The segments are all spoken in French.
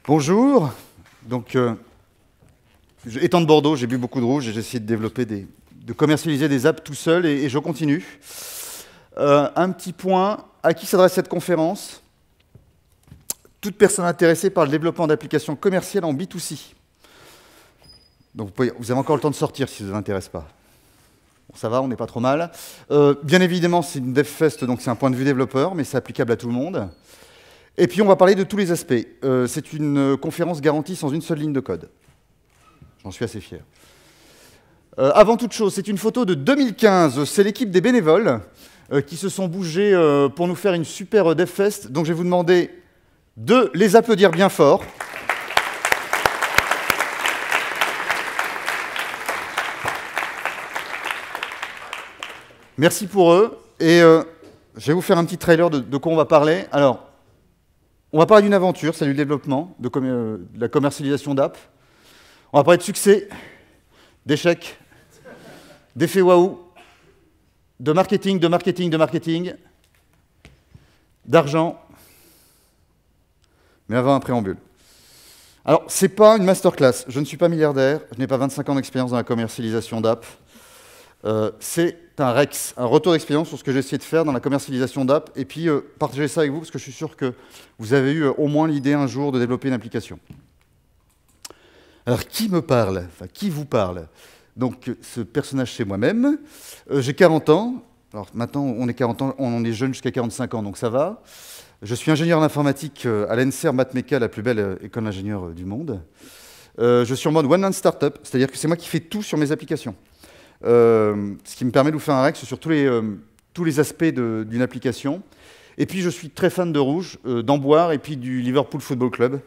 Bonjour. Donc, étant de Bordeaux, j'ai bu beaucoup de rouge et j'ai essayé de développer de commercialiser des apps tout seul et je continue. Un petit point, à qui s'adresse cette conférence? Toute personne intéressée par le développement d'applications commerciales en B2C. Donc vous avez encore le temps de sortir si ça ne vous intéresse pas. Bon, ça va, on n'est pas trop mal. Bien évidemment, c'est une DevFest, donc c'est un point de vue développeur, mais c'est applicable à tout le monde. Et puis on va parler de tous les aspects. C'est une conférence garantie sans une seule ligne de code. J'en suis assez fier. Avant toute chose, c'est une photo de 2015. C'est l'équipe des bénévoles qui se sont bougés pour nous faire une super DevFest. Donc je vais vous demander de les applaudir bien fort. Merci pour eux. Et je vais vous faire un petit trailer de quoi on va parler. Alors, on va parler d'une aventure, c'est du développement, de la commercialisation d'app. On va parler de succès, d'échecs, d'effets waouh, de marketing, d'argent. Mais avant un préambule. Alors, ce n'est pas une masterclass. Je ne suis pas milliardaire, je n'ai pas 25 ans d'expérience dans la commercialisation d'app. C'est un REX, un retour d'expérience sur ce que j'ai essayé de faire dans la commercialisation d'app, et puis partager ça avec vous, parce que je suis sûr que vous avez eu au moins l'idée un jour de développer une application. Alors, qui me parle? Enfin, qui vous parle? Donc, ce personnage, c'est moi-même. J'ai 40 ans. Alors, maintenant, on est 40 ans, on est jeune jusqu'à 45 ans, donc ça va. Je suis ingénieur en informatique à l'ENSER Mathmeca, la plus belle école d'ingénieurs du monde. Je suis en mode one-man startup, c'est-à-dire que c'est moi qui fais tout sur mes applications. Ce qui me permet de vous faire un REX sur tous les aspects d'une application. Et puis, je suis très fan de rouge, d'Amboire et puis du Liverpool Football Club.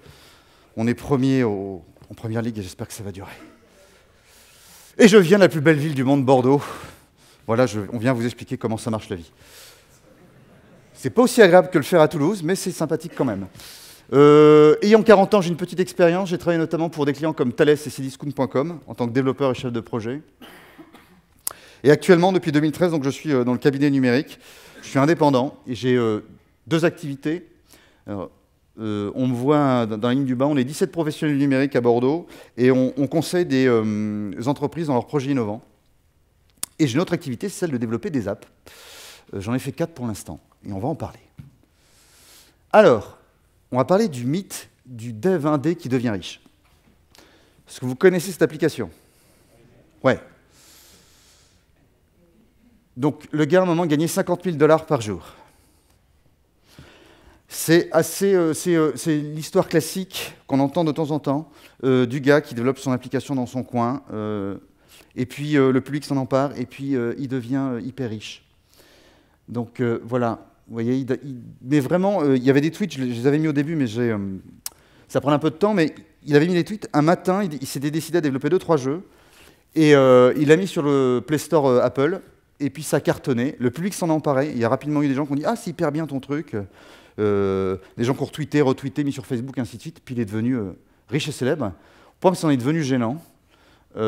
On est premier en première ligue et j'espère que ça va durer. Et je viens de la plus belle ville du monde, Bordeaux. Voilà, on vient vous expliquer comment ça marche la vie. C'est pas aussi agréable que le faire à Toulouse, mais c'est sympathique quand même. Ayant 40 ans, j'ai une petite expérience. J'ai travaillé notamment pour des clients comme Thales et Cdiscount.com en tant que développeur et chef de projet. Et actuellement, depuis 2013, donc, je suis dans le cabinet numérique. Je suis indépendant et j'ai 2 activités. Alors, on me voit dans la ligne du bas, on est 17 professionnels numériques à Bordeaux et on conseille des entreprises dans leurs projets innovants. Et j'ai une autre activité, c'est celle de développer des apps. J'en ai fait 4 pour l'instant et on va en parler. Alors, on va parler du mythe du dev indé qui devient riche. Est-ce que vous connaissez cette application? Ouais. Donc, le gars, à un moment, gagnait 50 000 $ par jour. C'est l'histoire classique qu'on entend de temps en temps du gars qui développe son application dans son coin, et puis le public s'en empare, et puis il devient hyper riche. Donc, voilà. Vous voyez, mais vraiment, il y avait des tweets, je les avais mis au début, mais ça prend un peu de temps, mais il avait mis les tweets. Un matin, il s'était décidé à développer 2-3 jeux, et il l'a mis sur le Play Store Apple, et puis ça cartonnait. Le public s'en emparait. Il y a rapidement eu des gens qui ont dit « Ah, c'est hyper bien ton truc ». Des gens qui ont retweeté, mis sur Facebook, ainsi de suite. Puis il est devenu riche et célèbre. Au point que ça en est devenu gênant. À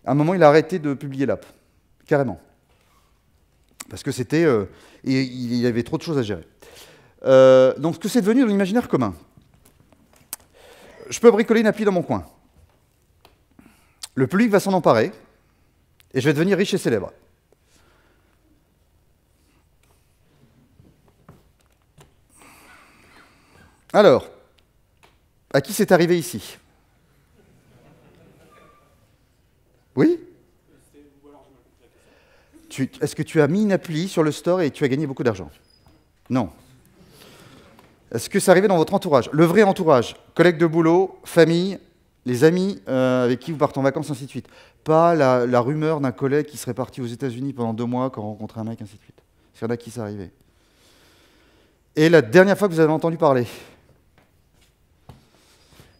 un moment, il a arrêté de publier l'app. Carrément. Parce que c'était... il y avait trop de choses à gérer. Donc, ce que c'est devenu dans l'imaginaire commun. Je peux bricoler une appli dans mon coin. Le public va s'en emparer. Et je vais devenir riche et célèbre. Alors, à qui c'est arrivé ici? Oui? Est-ce que tu as mis une appli sur le store et tu as gagné beaucoup d'argent? Non. Est-ce que ça arrivait dans votre entourage? Le vrai entourage, collègues de boulot, famille, les amis avec qui vous partez en vacances, ainsi de suite. Pas la rumeur d'un collègue qui serait parti aux États-Unis pendant 2 mois, qui a rencontré un mec, ainsi de suite. S'il y en a qui c'est arrivé. Et la dernière fois que vous avez entendu parler?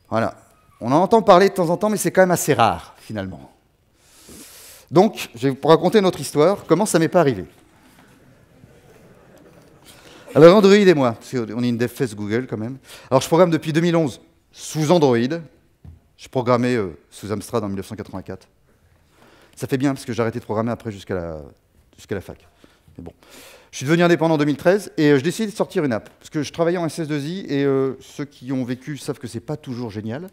Voilà. On en entend parler de temps en temps, mais c'est quand même assez rare, finalement. Donc, je vais vous raconter notre histoire, comment ça m'est pas arrivé. Alors, Android et moi, parce qu'on est une DevFest Google quand même. Alors, je programme depuis 2011 sous Android. Je programmais sous Amstrad en 1984. Ça fait bien, parce que j'ai arrêté de programmer après jusqu'à la fac. Mais bon. Je suis devenu indépendant en 2013, et je décidé de sortir une app. Parce que je travaillais en SS2I, et ceux qui ont vécu savent que c'est pas toujours génial.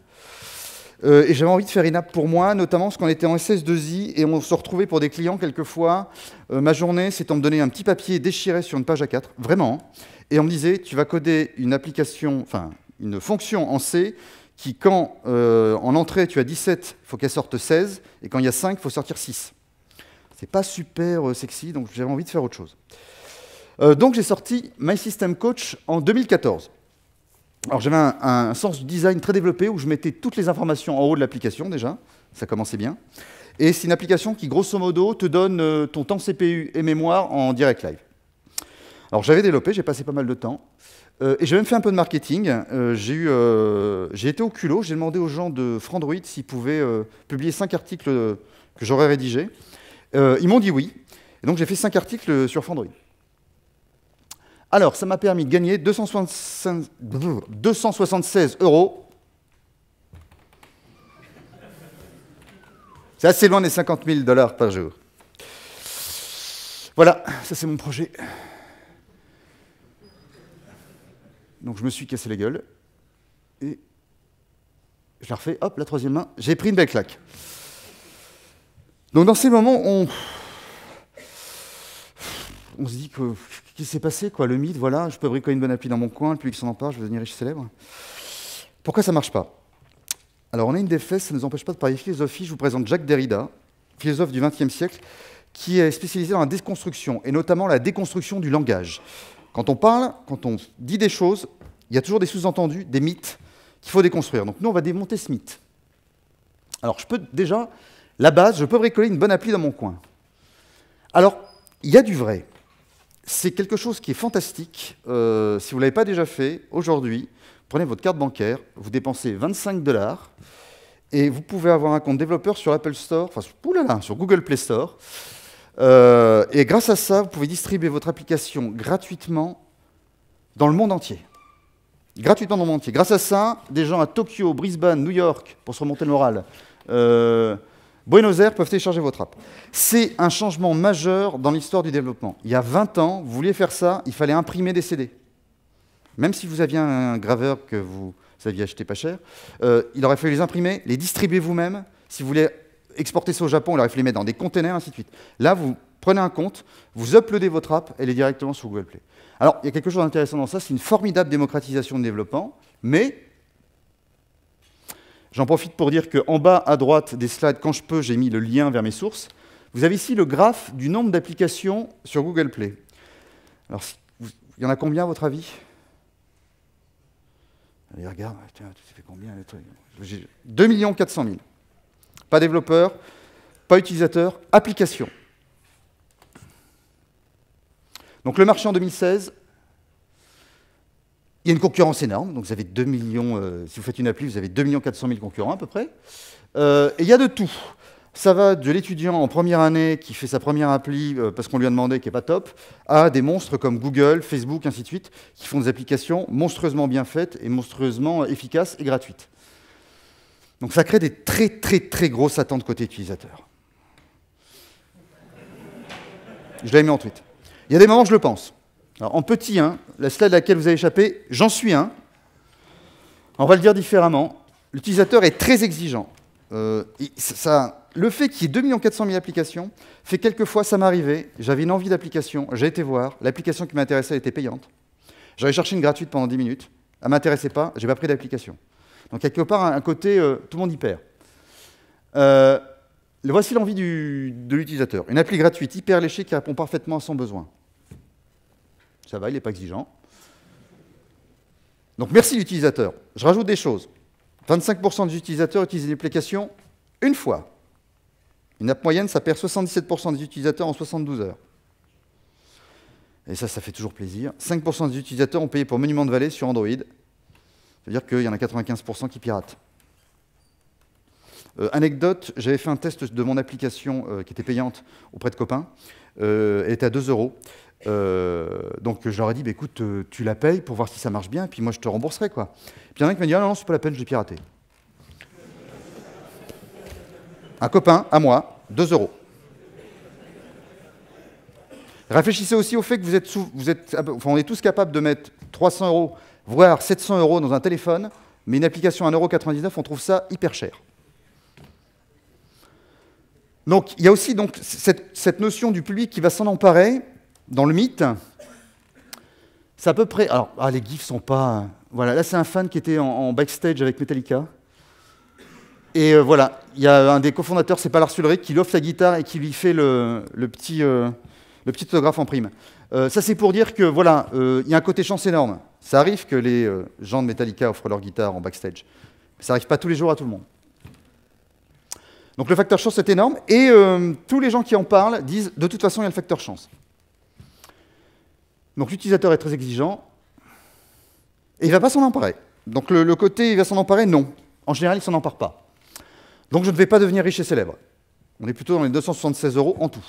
Et j'avais envie de faire une app pour moi, notamment parce qu'on était en SS2I, et on se retrouvait pour des clients, quelquefois. Ma journée, c'est on me donnait un petit papier déchiré sur une page A4, vraiment, et on me disait, tu vas coder une application, enfin, une fonction en C, qui, quand en entrée, tu as 17, il faut qu'elle sorte 16, et quand il y a 5, il faut sortir 6. C'est pas super sexy, donc j'avais envie de faire autre chose. Donc j'ai sorti My System Coach en 2014. Alors j'avais un sens du design très développé où je mettais toutes les informations en haut de l'application déjà, ça commençait bien. Et c'est une application qui grosso modo te donne ton temps CPU et mémoire en direct live. Alors j'avais développé, j'ai passé pas mal de temps, et j'ai même fait un peu de marketing. J'ai été au culot, j'ai demandé aux gens de Frandroid s'ils pouvaient publier 5 articles que j'aurais rédigés. Ils m'ont dit oui, et donc j'ai fait 5 articles sur Frandroid. Alors, ça m'a permis de gagner 276 €. C'est assez loin des 50 000 $ par jour. Voilà, ça c'est mon projet. Donc je me suis cassé la gueule. Et je la refais, hop, la troisième main. J'ai pris une belle claque. Donc dans ces moments, on se dit que qu'est-ce qui s'est passé, quoi, le mythe, voilà, je peux bricoler une bonne appli dans mon coin, le public s'en empare, je vais devenir riche et célèbre. Pourquoi ça ne marche pas? Alors on a une des fesses, ça ne nous empêche pas de parler philosophie. Je vous présente Jacques Derrida, philosophe du XXe siècle, qui est spécialisé dans la déconstruction, et notamment la déconstruction du langage. Quand on parle, quand on dit des choses, il y a toujours des sous-entendus, des mythes qu'il faut déconstruire. Donc nous, on va démonter ce mythe. Alors je peux déjà, la base, je peux bricoler une bonne appli dans mon coin. Alors, il y a du vrai. C'est quelque chose qui est fantastique. Si vous ne l'avez pas déjà fait, aujourd'hui, prenez votre carte bancaire, vous dépensez 25 $, et vous pouvez avoir un compte développeur sur l'Apple Store, enfin, sur Google Play Store. Et grâce à ça, vous pouvez distribuer votre application gratuitement dans le monde entier. Gratuitement dans le monde entier. Grâce à ça, des gens à Tokyo, Brisbane, New York, pour se remonter le moral, Buenos Aires peuvent télécharger votre app. C'est un changement majeur dans l'histoire du développement. Il y a 20 ans, vous vouliez faire ça, il fallait imprimer des CD. Même si vous aviez un graveur que vous aviez acheté pas cher, il aurait fallu les imprimer, les distribuer vous-même. Si vous voulez exporter ça au Japon, il aurait fallu les mettre dans des containers, ainsi de suite. Là, vous prenez un compte, vous uploadez votre app, elle est directement sur Google Play. Alors, il y a quelque chose d'intéressant dans ça, c'est une formidable démocratisation du développement, mais j'en profite pour dire qu'en bas à droite des slides, quand je peux, j'ai mis le lien vers mes sources. Vous avez ici le graphe du nombre d'applications sur Google Play. Alors, il y en a combien à votre avis? Allez, regarde, tiens, tu fais combien? 2 400 000. Pas développeur, pas utilisateur, application. Donc le marché en 2016, il y a une concurrence énorme. Donc vous avez 2 millions, si vous faites une appli, vous avez 2 400 000 concurrents à peu près. Et il y a de tout. Ça va de l'étudiant en première année qui fait sa première appli parce qu'on lui a demandé, qui n'est pas top, à des monstres comme Google, Facebook, ainsi de suite, qui font des applications monstrueusement bien faites et monstrueusement efficaces et gratuites. Donc ça crée des très très très grosses attentes côté utilisateur. Je l'avais mis en tweet. Il y a des moments où je le pense. Alors en petit 1, la slide à laquelle vous avez échappé, j'en suis un. On va le dire différemment. L'utilisateur est très exigeant. Le fait qu'il y ait 2 400 000 applications fait quelquefois, ça m'est arrivé, j'avais une envie d'application, j'ai été voir, l'application qui m'intéressait était payante. J'avais cherché une gratuite pendant 10 minutes, elle ne m'intéressait pas, j'ai pas pris d'application. Donc quelque part, un côté, tout le monde y perd. Voici l'envie de l'utilisateur. Une appli gratuite, hyper léchée, qui répond parfaitement à son besoin. Ça va, il n'est pas exigeant. Donc merci l'utilisateur. Je rajoute des choses. 25% des utilisateurs utilisent une application une fois. Une app moyenne, ça perd 77% des utilisateurs en 72 heures. Et ça fait toujours plaisir. 5% des utilisateurs ont payé pour Monument de Vallée sur Android. Ça veut dire qu'il y en a 95% qui piratent. Anecdote, j'avais fait un test de mon application qui était payante auprès de copains. Elle était à 2 €. Donc je leur ai dit, bah, écoute, tu la payes pour voir si ça marche bien, et puis moi je te rembourserai, quoi. Puis il y en a un qui m'a dit, ah non, c'est pas la peine, je l'ai piraté. Un copain, à moi, 2 euros. Réfléchissez aussi au fait que on est tous capables de mettre 300 euros, voire 700 euros dans un téléphone, mais une application à 1,99 €, on trouve ça hyper cher. Donc, il y a aussi donc, cette notion du public qui va s'en emparer dans le mythe. C'est à peu près... Alors, les gifs sont pas... Voilà, là, c'est un fan qui était en backstage avec Metallica. Et voilà, il y a un des cofondateurs, c'est pas Lars Ulrich, qui lui offre la guitare et qui lui fait le petit autographe en prime. Ça, c'est pour dire que, voilà, il y a un côté chance énorme. Ça arrive que les gens de Metallica offrent leur guitare en backstage. Mais ça n'arrive pas tous les jours à tout le monde. Donc le facteur chance est énorme, et tous les gens qui en parlent disent de toute façon il y a le facteur chance. Donc l'utilisateur est très exigeant, et il ne va pas s'en emparer. Donc le côté il va s'en emparer, non. En général, il ne s'en empare pas. Donc je ne vais pas devenir riche et célèbre. On est plutôt dans les 276 € en tout.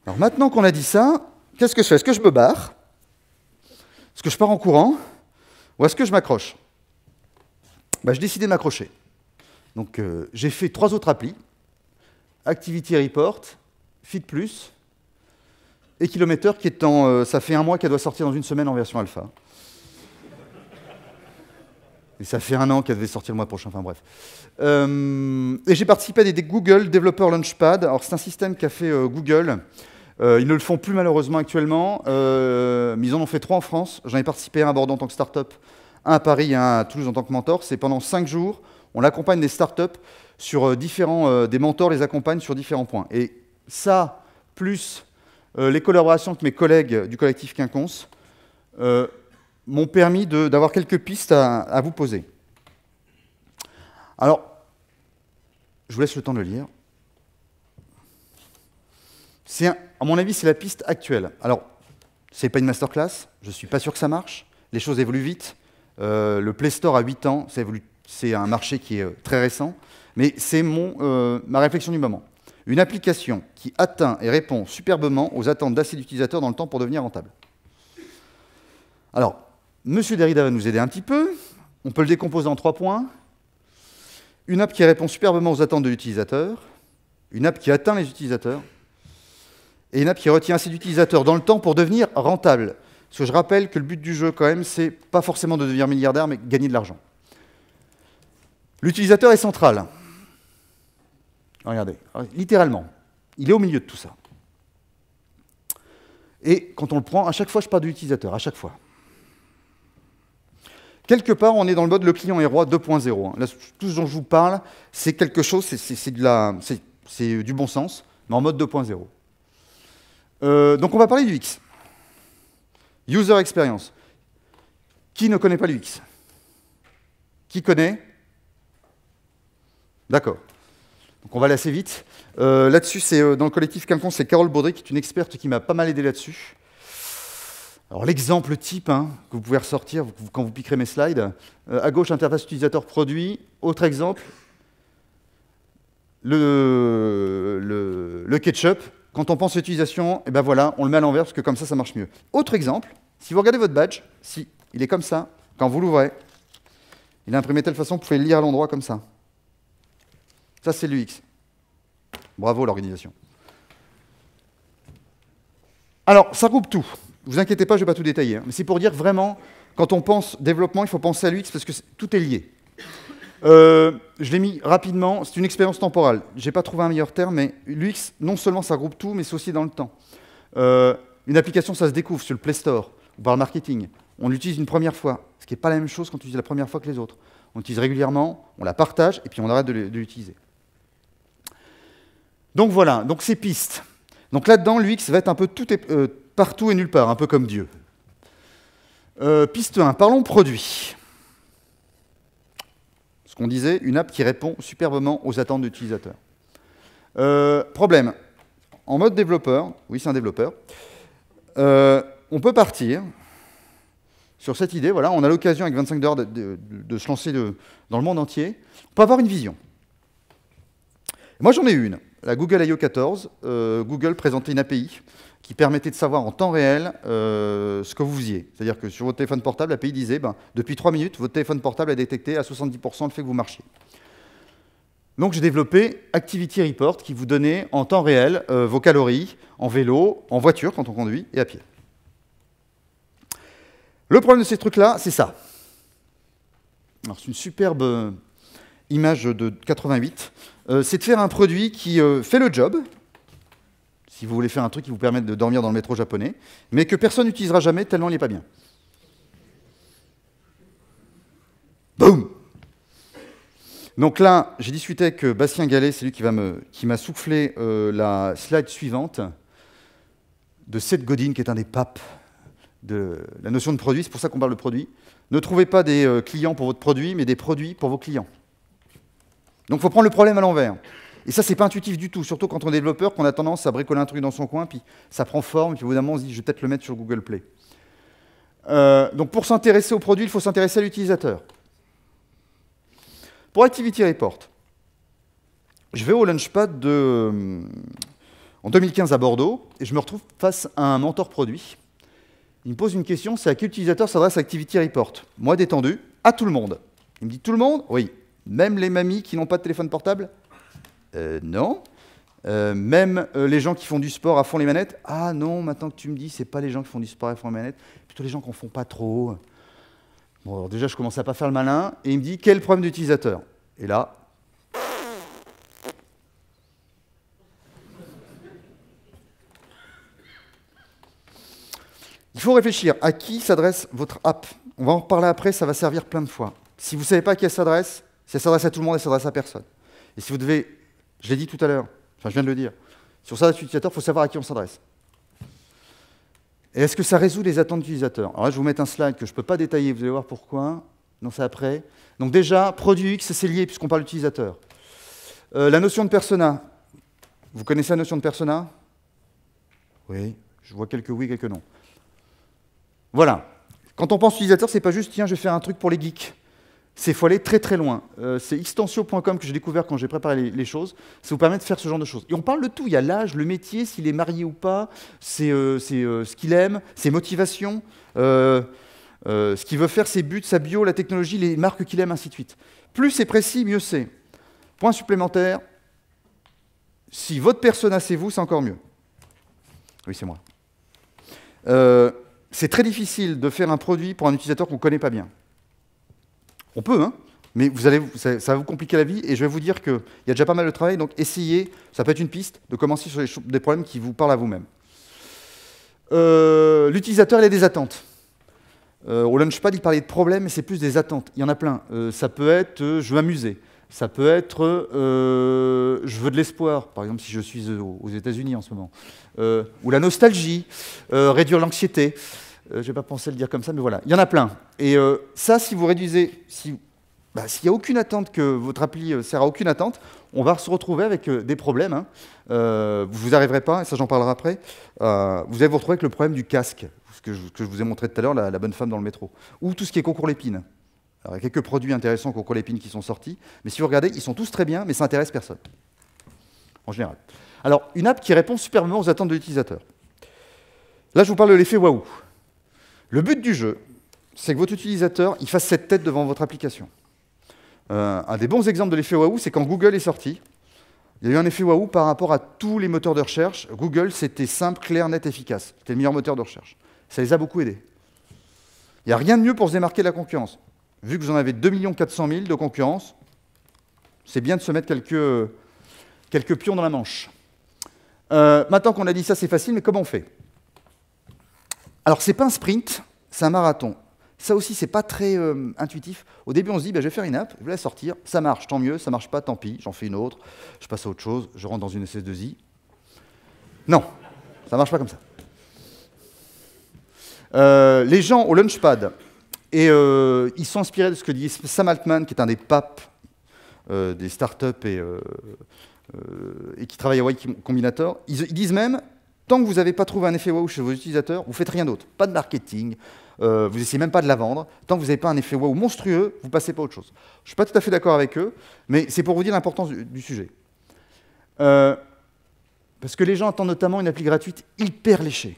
Alors maintenant qu'on a dit ça, qu'est-ce que je fais? Est-ce que je me barre? Est-ce que je pars en courant? Ou est-ce que je m'accroche? J'ai décidé de m'accrocher. Donc j'ai fait 3 autres applis, Activity Report, Feed+, et Kilometer, qui est ça fait 1 mois qu'elle doit sortir dans 1 semaine en version alpha. Et ça fait 1 an qu'elle devait sortir le mois prochain, enfin bref. Et j'ai participé à des Google Developer Launchpad. Alors c'est un système qu'a fait Google. Ils ne le font plus malheureusement actuellement, mais ils en ont fait 3 en France. J'en ai participé à un à Bordeaux en tant que start-up, un à Paris et un à Toulouse en tant que mentor. C'est pendant 5 jours. On accompagne des startups sur des mentors les accompagnent sur différents points. Et ça, plus les collaborations avec mes collègues du collectif Quinconce, m'ont permis d'avoir quelques pistes à vous poser. Alors, je vous laisse le temps de le lire. À mon avis, c'est la piste actuelle. Alors, ce n'est pas une masterclass, je ne suis pas sûr que ça marche. Les choses évoluent vite. Le Play Store a 8 ans, c'est un marché qui est très récent, mais c'est ma réflexion du moment. Une application qui atteint et répond superbement aux attentes d'assez d'utilisateurs dans le temps pour devenir rentable. Alors, Monsieur Derrida va nous aider un petit peu. On peut le décomposer en 3 points. Une app qui répond superbement aux attentes de l'utilisateur, une app qui atteint les utilisateurs, et une app qui retient assez d'utilisateurs dans le temps pour devenir rentable. Parce que je rappelle que le but du jeu, quand même, c'est pas forcément de devenir milliardaire, mais gagner de l'argent. L'utilisateur est central. Regardez, littéralement, il est au milieu de tout ça. Et quand on le prend, à chaque fois, je parle de l'utilisateur, à chaque fois. Quelque part, on est dans le mode le client est roi 2.0. Là, tout ce dont je vous parle, c'est quelque chose, c'est du bon sens, mais en mode 2.0. Donc on va parler du X. User Experience. Qui ne connaît pas l'UX? Qui connaît? D'accord. Donc on va aller assez vite. Là-dessus, c'est dans le collectif Quinconce, c'est Carole Baudry, qui est une experte qui m'a pas mal aidé là-dessus. Alors l'exemple type que vous pouvez ressortir quand vous piquerez mes slides, à gauche, interface utilisateur produit. Autre exemple, le ketchup. Quand on pense à l'utilisation, et ben voilà, on le met à l'envers parce que comme ça marche mieux. Autre exemple, si vous regardez votre badge, si il est comme ça, quand vous l'ouvrez, il est imprimé de telle façon que vous pouvez le lire à l'endroit comme ça. Ça, c'est l'UX. Bravo l'organisation. Alors, ça regroupe tout. Ne vous inquiétez pas, je ne vais pas tout détailler. Mais c'est pour dire vraiment, quand on pense développement, il faut penser à l'UX parce que tout est lié. Je l'ai mis rapidement, c'est une expérience temporelle. Je n'ai pas trouvé un meilleur terme, mais l'UX, non seulement ça regroupe tout, mais c'est aussi dans le temps. Une application, ça se découvre sur le Play Store ou par le marketing. On l'utilise une première fois, ce qui n'est pas la même chose quand on l'utilise la première fois que les autres. On l'utilise régulièrement, on la partage, et puis on arrête de l'utiliser. Donc voilà, donc ces pistes. Donc là-dedans, l'UX va être un peu partout et nulle part, un peu comme Dieu. Piste 1, parlons produit. Ce qu'on disait, une app qui répond superbement aux attentes de l'utilisateur. Problème, en mode développeur, oui c'est un développeur, on peut partir sur cette idée, voilà, on a l'occasion avec 25 $ de se lancer dans le monde entier, on peut avoir une vision. Moi j'en ai une, la Google I/O 14, Google présentait une API qui permettait de savoir en temps réel ce que vous faisiez. C'est-à-dire que sur votre téléphone portable, l'API disait, depuis 3 minutes, votre téléphone portable a détecté à 70% le fait que vous marchiez. Donc j'ai développé Activity Report qui vous donnait en temps réel vos calories en vélo, en voiture quand on conduit et à pied. Le problème de ces trucs-là, c'est ça. Alors c'est une superbe image de 88. C'est de faire un produit qui fait le job, si vous voulez faire un truc qui vous permette de dormir dans le métro japonais, mais que personne n'utilisera jamais tellement il n'est pas bien. Boum! Donc là, j'ai discuté avec Bastien Gallet, c'est lui qui m'a soufflé la slide suivante de Seth Godin, qui est un des papes de la notion de produit. C'est pour ça qu'on parle de produit. Ne trouvez pas des clients pour votre produit, mais des produits pour vos clients. Donc il faut prendre le problème à l'envers. Et ça, c'est pas intuitif du tout, surtout quand on est développeur, qu'on a tendance à bricoler un truc dans son coin, puis ça prend forme, puis au bout d'un moment, on se dit, je vais peut-être le mettre sur Google Play. Donc pour s'intéresser au produit, il faut s'intéresser à l'utilisateur. Pour Activity Report, je vais au Launchpad en 2015 à Bordeaux, et je me retrouve face à un mentor produit. Il me pose une question, c'est à quel utilisateur s'adresse Activity Report? Moi, détendu, à tout le monde. Il me dit, tout le monde? Oui. Même les mamies qui n'ont pas de téléphone portable? Non. Même les gens qui font du sport à fond les manettes? Ah non, maintenant que tu me dis, c'est pas les gens qui font du sport à fond les manettes, plutôt les gens qui n'en font pas trop. Bon, alors déjà, je commence à pas faire le malin, et il me dit, quel problème d'utilisateur? Et là, il faut réfléchir à qui s'adresse votre app. On va en reparler après, ça va servir plein de fois. Si vous ne savez pas à qui elle s'adresse, si elle s'adresse à tout le monde, elle s'adresse à personne. Et si vous devez, je l'ai dit tout à l'heure, enfin je viens de le dire, si on s'adresse à l'utilisateur, il faut savoir à qui on s'adresse. Et est-ce que ça résout les attentes d'utilisateurs? Alors là, je vais vous mettre un slide que je ne peux pas détailler, vous allez voir pourquoi. Non, c'est après. Donc déjà, produit X, c'est lié puisqu'on parle d'utilisateur. La notion de persona. Vous connaissez la notion de persona? Oui, je vois quelques oui, quelques non. Voilà. Quand on pense utilisateur, c'est pas juste, tiens, je vais faire un truc pour les geeks. Il faut aller très très loin. C'est extensio.com que j'ai découvert quand j'ai préparé les choses. Ça vous permet de faire ce genre de choses. Et on parle de tout. Il y a l'âge, le métier, s'il est marié ou pas, c'est ce qu'il aime, ses motivations, ce qu'il veut faire, ses buts, sa bio, la technologie, les marques qu'il aime, ainsi de suite. Plus c'est précis, mieux c'est. Point supplémentaire, si votre persona c'est vous, c'est encore mieux. Oui, c'est moi. C'est très difficile de faire un produit pour un utilisateur qu'on ne connaît pas bien. On peut, hein, mais ça va vous compliquer la vie, et je vais vous dire qu'il y a déjà pas mal de travail, donc essayez, ça peut être une piste, de commencer sur des problèmes qui vous parlent à vous-même. L'utilisateur, il a des attentes. Au Launchpad, il parlait de problèmes, mais c'est plus des attentes. Il y en a plein. Ça peut être je veux m'amuser. Ça peut être je veux de l'espoir, par exemple si je suis aux États-Unis en ce moment. Ou la nostalgie, réduire l'anxiété. Je n'ai pas pensé le dire comme ça, mais voilà. Il y en a plein. Et ça, si vous réduisez, s'il n'y a aucune attente, que votre appli sert à aucune attente, on va se retrouver avec des problèmes. Hein. Vous n'arriverez pas, et ça j'en parlerai après, vous allez vous retrouver avec le problème du casque, ce que je vous ai montré tout à l'heure, la bonne femme dans le métro. Ou tout ce qui est concours Lépine. Alors, il y a quelques produits intéressants concours Lépine qui sont sortis, mais si vous regardez, ils sont tous très bien, mais ça n'intéresse personne, en général. Alors, une app qui répond superbement aux attentes de l'utilisateur. Là, je vous parle de l'effet waouh. Le but du jeu, c'est que votre utilisateur il fasse cette tête devant votre application. Un des bons exemples de l'effet waouh, c'est quand Google est sorti. Il y a eu un effet waouh par rapport à tous les moteurs de recherche. Google, c'était simple, clair, net, efficace. C'était le meilleur moteur de recherche. Ça les a beaucoup aidés. Il n'y a rien de mieux pour se démarquer de la concurrence. Vu que vous en avez 2 400 000 de concurrence, c'est bien de se mettre quelques pions dans la manche. Maintenant qu'on a dit ça, c'est facile, mais comment on fait? Alors, ce n'est pas un sprint, c'est un marathon. Ça aussi, ce n'est pas très intuitif. Au début, on se dit, je vais faire une app, je vais la sortir, ça marche, tant mieux, ça ne marche pas, tant pis, j'en fais une autre, je passe à autre chose, je rentre dans une SS2I. Non, ça ne marche pas comme ça. Les gens au Launchpad, et ils sont inspirés de ce que dit Sam Altman, qui est un des papes des startups et qui travaille à Y Combinator. Ils disent même, tant que vous n'avez pas trouvé un effet wow chez vos utilisateurs, vous ne faites rien d'autre. Pas de marketing, vous n'essayez même pas de la vendre. Tant que vous n'avez pas un effet wow monstrueux, vous ne passez pas à autre chose. Je ne suis pas tout à fait d'accord avec eux, mais c'est pour vous dire l'importance du sujet. Parce que les gens attendent notamment une appli gratuite hyper léchée.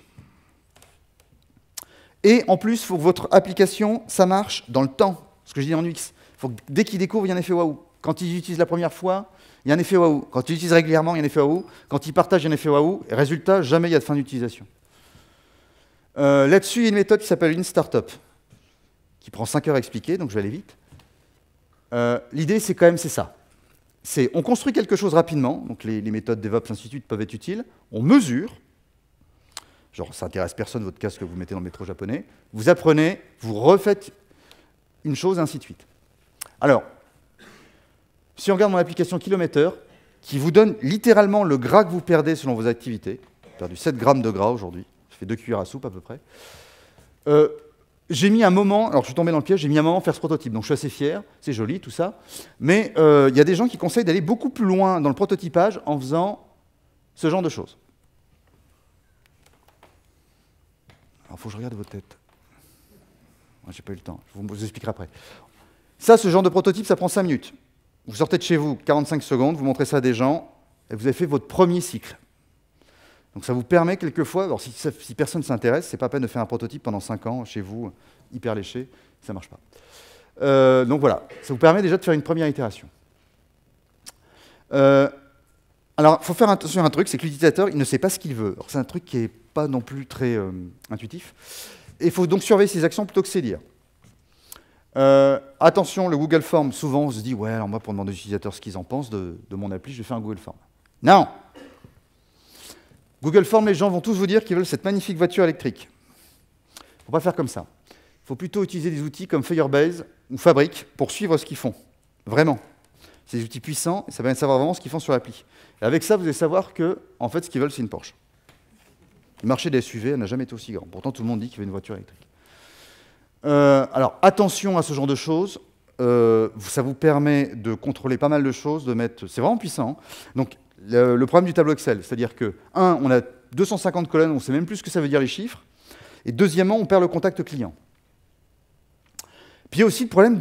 Et en plus, il faut que votre application, ça marche dans le temps. Ce que je dis en UX. Il faut que dès qu'ils découvrent, il y a un effet waouh. Quand ils utilisent la première fois, il y a un effet waouh. Quand ils utilisent régulièrement, il y a un effet waouh. Quand ils partagent, il y a un effet waouh. Et résultat, jamais il y a de fin d'utilisation. Là-dessus, il y a une méthode qui s'appelle Lean Startup, qui prend 5 heures à expliquer, donc je vais aller vite. L'idée, c'est quand même ça. On construit quelque chose rapidement, donc les méthodes DevOps, ainsi de suite, peuvent être utiles. On mesure, genre ça intéresse personne, votre casque que vous mettez dans le métro japonais. Vous apprenez, vous refaites une chose, ainsi de suite. Alors, si on regarde mon application kilomètre-heure, qui vous donne littéralement le gras que vous perdez selon vos activités, j'ai perdu 7 grammes de gras aujourd'hui, ça fait 2 cuillères à soupe à peu près, j'ai mis un moment, alors je suis tombé dans le piège, j'ai mis un moment à faire ce prototype, donc je suis assez fier, c'est joli tout ça, mais il y a des gens qui conseillent d'aller beaucoup plus loin dans le prototypage en faisant ce genre de choses. Alors il faut que je regarde vos têtes. J'ai pas eu le temps, je vous expliquerai après. Ça, ce genre de prototype, ça prend 5 minutes. Vous sortez de chez vous, 45 secondes, vous montrez ça à des gens, et vous avez fait votre premier cycle. Donc ça vous permet quelquefois, alors si personne ne s'intéresse, c'est pas la peine de faire un prototype pendant 5 ans chez vous, hyper léché, ça ne marche pas. Donc voilà, ça vous permet déjà de faire une première itération. Alors, il faut faire attention à un truc, c'est que l'utilisateur, il ne sait pas ce qu'il veut. C'est un truc qui n'est pas non plus très intuitif. Et il faut donc surveiller ses actions plutôt que ses dires. Attention, le Google Form, souvent on se dit, ouais, alors moi pour demander aux utilisateurs ce qu'ils en pensent de mon appli, je vais faire un Google Form. Non! Google Form, les gens vont tous vous dire qu'ils veulent cette magnifique voiture électrique. Il ne faut pas faire comme ça. Il faut plutôt utiliser des outils comme Firebase ou Fabric pour suivre ce qu'ils font. Vraiment. C'est des outils puissants et ça permet de savoir vraiment ce qu'ils font sur l'appli. Et avec ça, vous allez savoir que, en fait, ce qu'ils veulent, c'est une Porsche. Le marché des SUV n'a jamais été aussi grand. Pourtant, tout le monde dit qu'il veut une voiture électrique. Alors, attention à ce genre de choses. Ça vous permet de contrôler pas mal de choses, de mettre... C'est vraiment puissant. Donc, le problème du tableau Excel, c'est-à-dire que, on a 250 colonnes, on ne sait même plus ce que ça veut dire les chiffres. Et deuxièmement, on perd le contact client. Puis il y a aussi le problème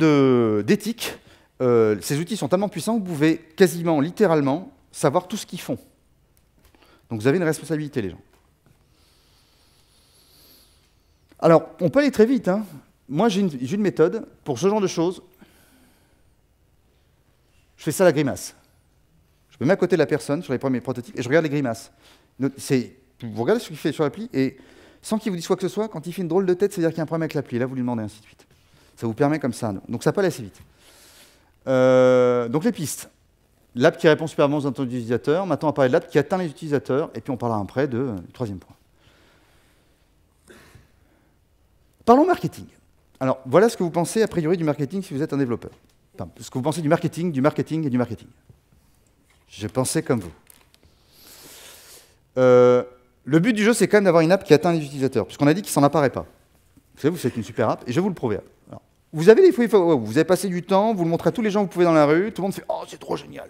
d'éthique. Ces outils sont tellement puissants que vous pouvez quasiment, littéralement, savoir tout ce qu'ils font. Donc vous avez une responsabilité, les gens. Alors, on peut aller très vite, hein. Moi, j'ai une méthode pour ce genre de choses. Je fais ça à la grimace. Je me mets à côté de la personne sur les premiers prototypes et je regarde les grimaces. Vous regardez ce qu'il fait sur l'appli et sans qu'il vous dise quoi que ce soit, quand il fait une drôle de tête, c'est-à-dire qu'il y a un problème avec l'appli. Là, vous lui demandez ainsi de suite. Ça vous permet comme ça. Donc ça peut aller assez vite. Donc les pistes. L'app qui répond super bien aux attentes des utilisateurs. Maintenant, on va parler de l'app qui atteint les utilisateurs. Et puis on parlera après du troisième point. Parlons marketing. Alors, voilà ce que vous pensez a priori du marketing si vous êtes un développeur. Enfin, ce que vous pensez du marketing et du marketing. Je pensais comme vous. Le but du jeu, c'est quand même d'avoir une app qui atteint les utilisateurs, puisqu'on a dit qu'il ne s'en apparaît pas. Vous savez, c'est une super app, et je vais vous le prouver. Alors, vous avez des fois, vous avez passé du temps, vous le montrez à tous les gens que vous pouvez dans la rue, tout le monde fait « Oh, c'est trop génial !»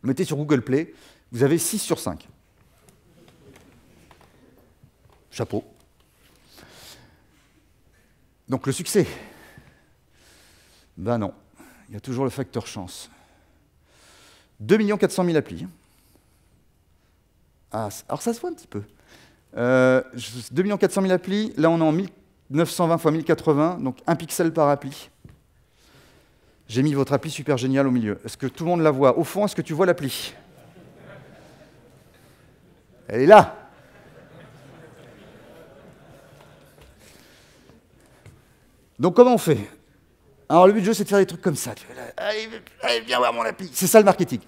Vous mettez sur Google Play, vous avez 6 sur 5. Chapeau. Donc le succès, ben non, il y a toujours le facteur chance. 2 400 000 applis. Ah, alors ça se voit un petit peu. 2 400 000 applis, là on est en 1920 x 1080, donc 1 pixel par appli. J'ai mis votre appli super géniale au milieu. Est-ce que tout le monde la voit? Au fond, est-ce que tu vois l'appli? Elle est là. Donc comment on fait? Alors le but du jeu, c'est de faire des trucs comme ça. Allez, viens voir mon appli. C'est ça le marketing.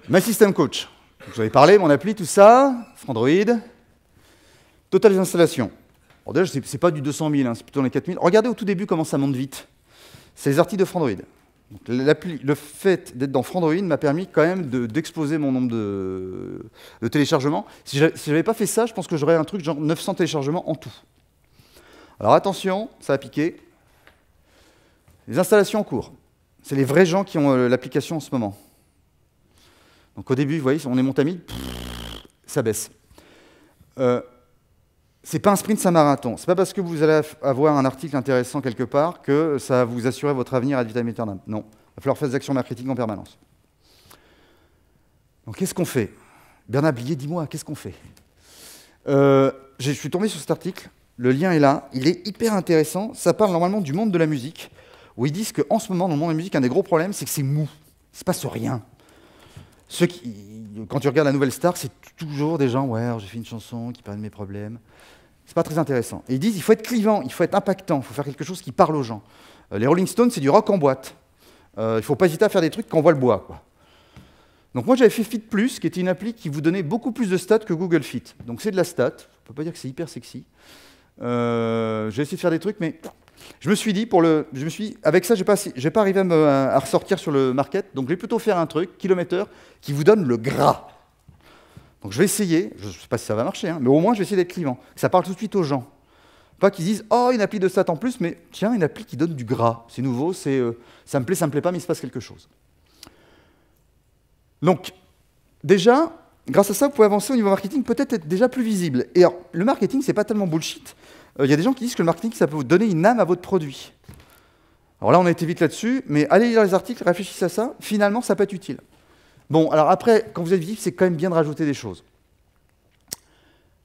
My System Coach. Vous avez parlé, mon appli, tout ça. Android. Total des installations. Bon, déjà, c'est pas du 200 000, hein, c'est plutôt dans les 4 000. Regardez au tout début comment ça monte vite. C'est les articles de Frandroid. Donc, le fait d'être dans Frandroid m'a permis quand même d'exploser mon nombre de téléchargements. Si je n'avais pas fait ça, je pense que j'aurais un truc genre 900 téléchargements en tout. Alors attention, ça va piquer. Les installations en cours. C'est les vrais gens qui ont l'application en ce moment. Donc au début, vous voyez, on est monté à 1000, ça baisse. C'est pas un sprint, c'est un marathon. C'est pas parce que vous allez avoir un article intéressant quelque part que ça va vous assurer votre avenir ad vitam aeternam. Non, il va falloir faire des actions marketing en permanence. Donc qu'est-ce qu'on fait? Bernard Blier, dis-moi, qu'est-ce qu'on fait? Je suis tombé sur cet article. Le lien est là, il est hyper intéressant. Ça parle normalement du monde de la musique, où ils disent qu'en ce moment, dans le monde de la musique, un des gros problèmes, c'est que c'est mou. Il ne se passe rien. Quand tu regardes la Nouvelle Star, c'est toujours des gens, ouais, j'ai fait une chanson qui parle de mes problèmes. C'est pas très intéressant. Et ils disent, il faut être clivant, il faut être impactant, il faut faire quelque chose qui parle aux gens. Les Rolling Stones, c'est du rock en boîte. Il ne faut pas hésiter à faire des trucs quand on voit le bois, quoi. Donc moi, j'avais fait Fit+, qui était une appli qui vous donnait beaucoup plus de stats que Google Fit. Donc c'est de la stat. Je ne peux pas dire que c'est hyper sexy. J'ai essayé de faire des trucs, mais je me suis dit, avec ça, je n'ai pas arrivé à ressortir sur le market, donc je vais plutôt faire un truc, kilomètre, qui vous donne le gras. Donc je vais essayer, je ne sais pas si ça va marcher, hein, mais au moins je vais essayer d'être clivant, que ça parle tout de suite aux gens. Pas qu'ils disent, oh, une appli de stats en plus, mais tiens, une appli qui donne du gras. C'est nouveau, ça me plaît pas, mais il se passe quelque chose. Donc, déjà, grâce à ça, vous pouvez avancer au niveau marketing, peut-être être déjà plus visible. Et alors, le marketing, c'est pas tellement bullshit. Il y a des gens qui disent que le marketing, ça peut vous donner une âme à votre produit. Alors là, on a été vite là-dessus, mais allez lire les articles, réfléchissez à ça, finalement, ça peut être utile. Bon, alors après, quand vous êtes visible, c'est quand même bien de rajouter des choses.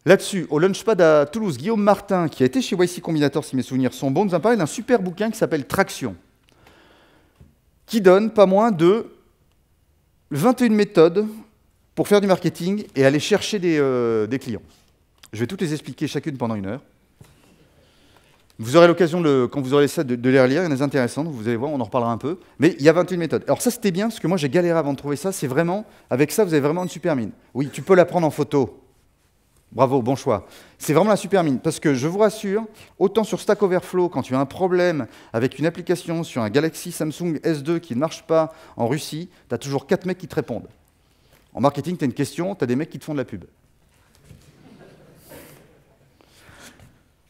Là-dessus, au Launchpad à Toulouse, Guillaume Martin, qui a été chez YC Combinator, si mes souvenirs sont bons, nous a parlé d'un super bouquin qui s'appelle Traction, qui donne pas moins de 21 méthodes pour faire du marketing et aller chercher des clients. Je vais toutes les expliquer chacune pendant 1 heure. Vous aurez l'occasion, quand vous aurez ça, de les relire, il y en a des intéressantes, vous allez voir, on en reparlera un peu. Mais il y a 21 méthodes. Alors ça, c'était bien, parce que moi, j'ai galéré avant de trouver ça. C'est vraiment, avec ça, vous avez vraiment une super mine. Oui, tu peux la prendre en photo. Bravo, bon choix. C'est vraiment la super mine, parce que je vous rassure, autant sur Stack Overflow, quand tu as un problème avec une application sur un Galaxy Samsung S2 qui ne marche pas en Russie, tu as toujours 4 mecs qui te répondent. En marketing, tu as une question, tu as des mecs qui te font de la pub.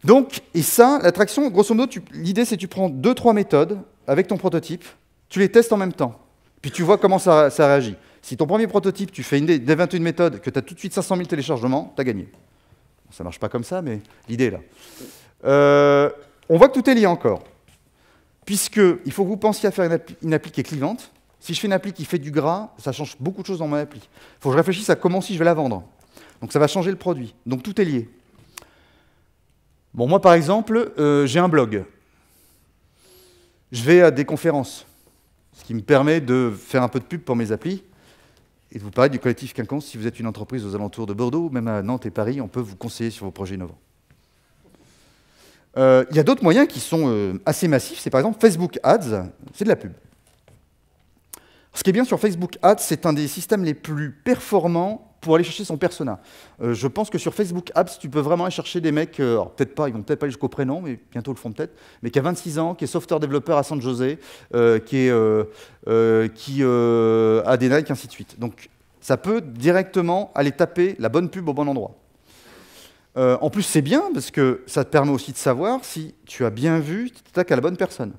Donc, et ça, l'attraction, grosso modo, l'idée, c'est que tu prends 2-3 méthodes avec ton prototype, tu les testes en même temps, puis tu vois comment ça réagit. Si ton premier prototype, tu fais des 21 méthodes, que tu as tout de suite 500 000 téléchargements, tu as gagné. Ça ne marche pas comme ça, mais l'idée est là. On voit que tout est lié encore, puisqu'il faut que vous pensiez à faire une appli qui est clivante. Si je fais une appli qui fait du gras, ça change beaucoup de choses dans mon appli. Il faut que je réfléchisse à comment si je vais la vendre. Donc ça va changer le produit. Donc tout est lié. Bon, moi, par exemple, j'ai un blog. Je vais à des conférences, ce qui me permet de faire un peu de pub pour mes applis et de vous parler du collectif Quinconce. Si vous êtes une entreprise aux alentours de Bordeaux, même à Nantes et Paris, on peut vous conseiller sur vos projets innovants. Il y a d'autres moyens qui sont assez massifs. C'est par exemple Facebook Ads, c'est de la pub. Ce qui est bien sur Facebook Ads, c'est un des systèmes les plus performants pour aller chercher son persona. Je pense que sur Facebook Ads, tu peux vraiment aller chercher des mecs, alors peut-être pas, ils vont peut-être pas aller jusqu'au prénom, mais bientôt le feront peut-être, mais qui a 26 ans, qui est software développeur à San José, qui a des Nike, ainsi de suite. Donc ça peut directement aller taper la bonne pub au bon endroit. En plus, c'est bien, parce que ça te permet aussi de savoir si tu as bien vu, tu t'attaques à la bonne personne.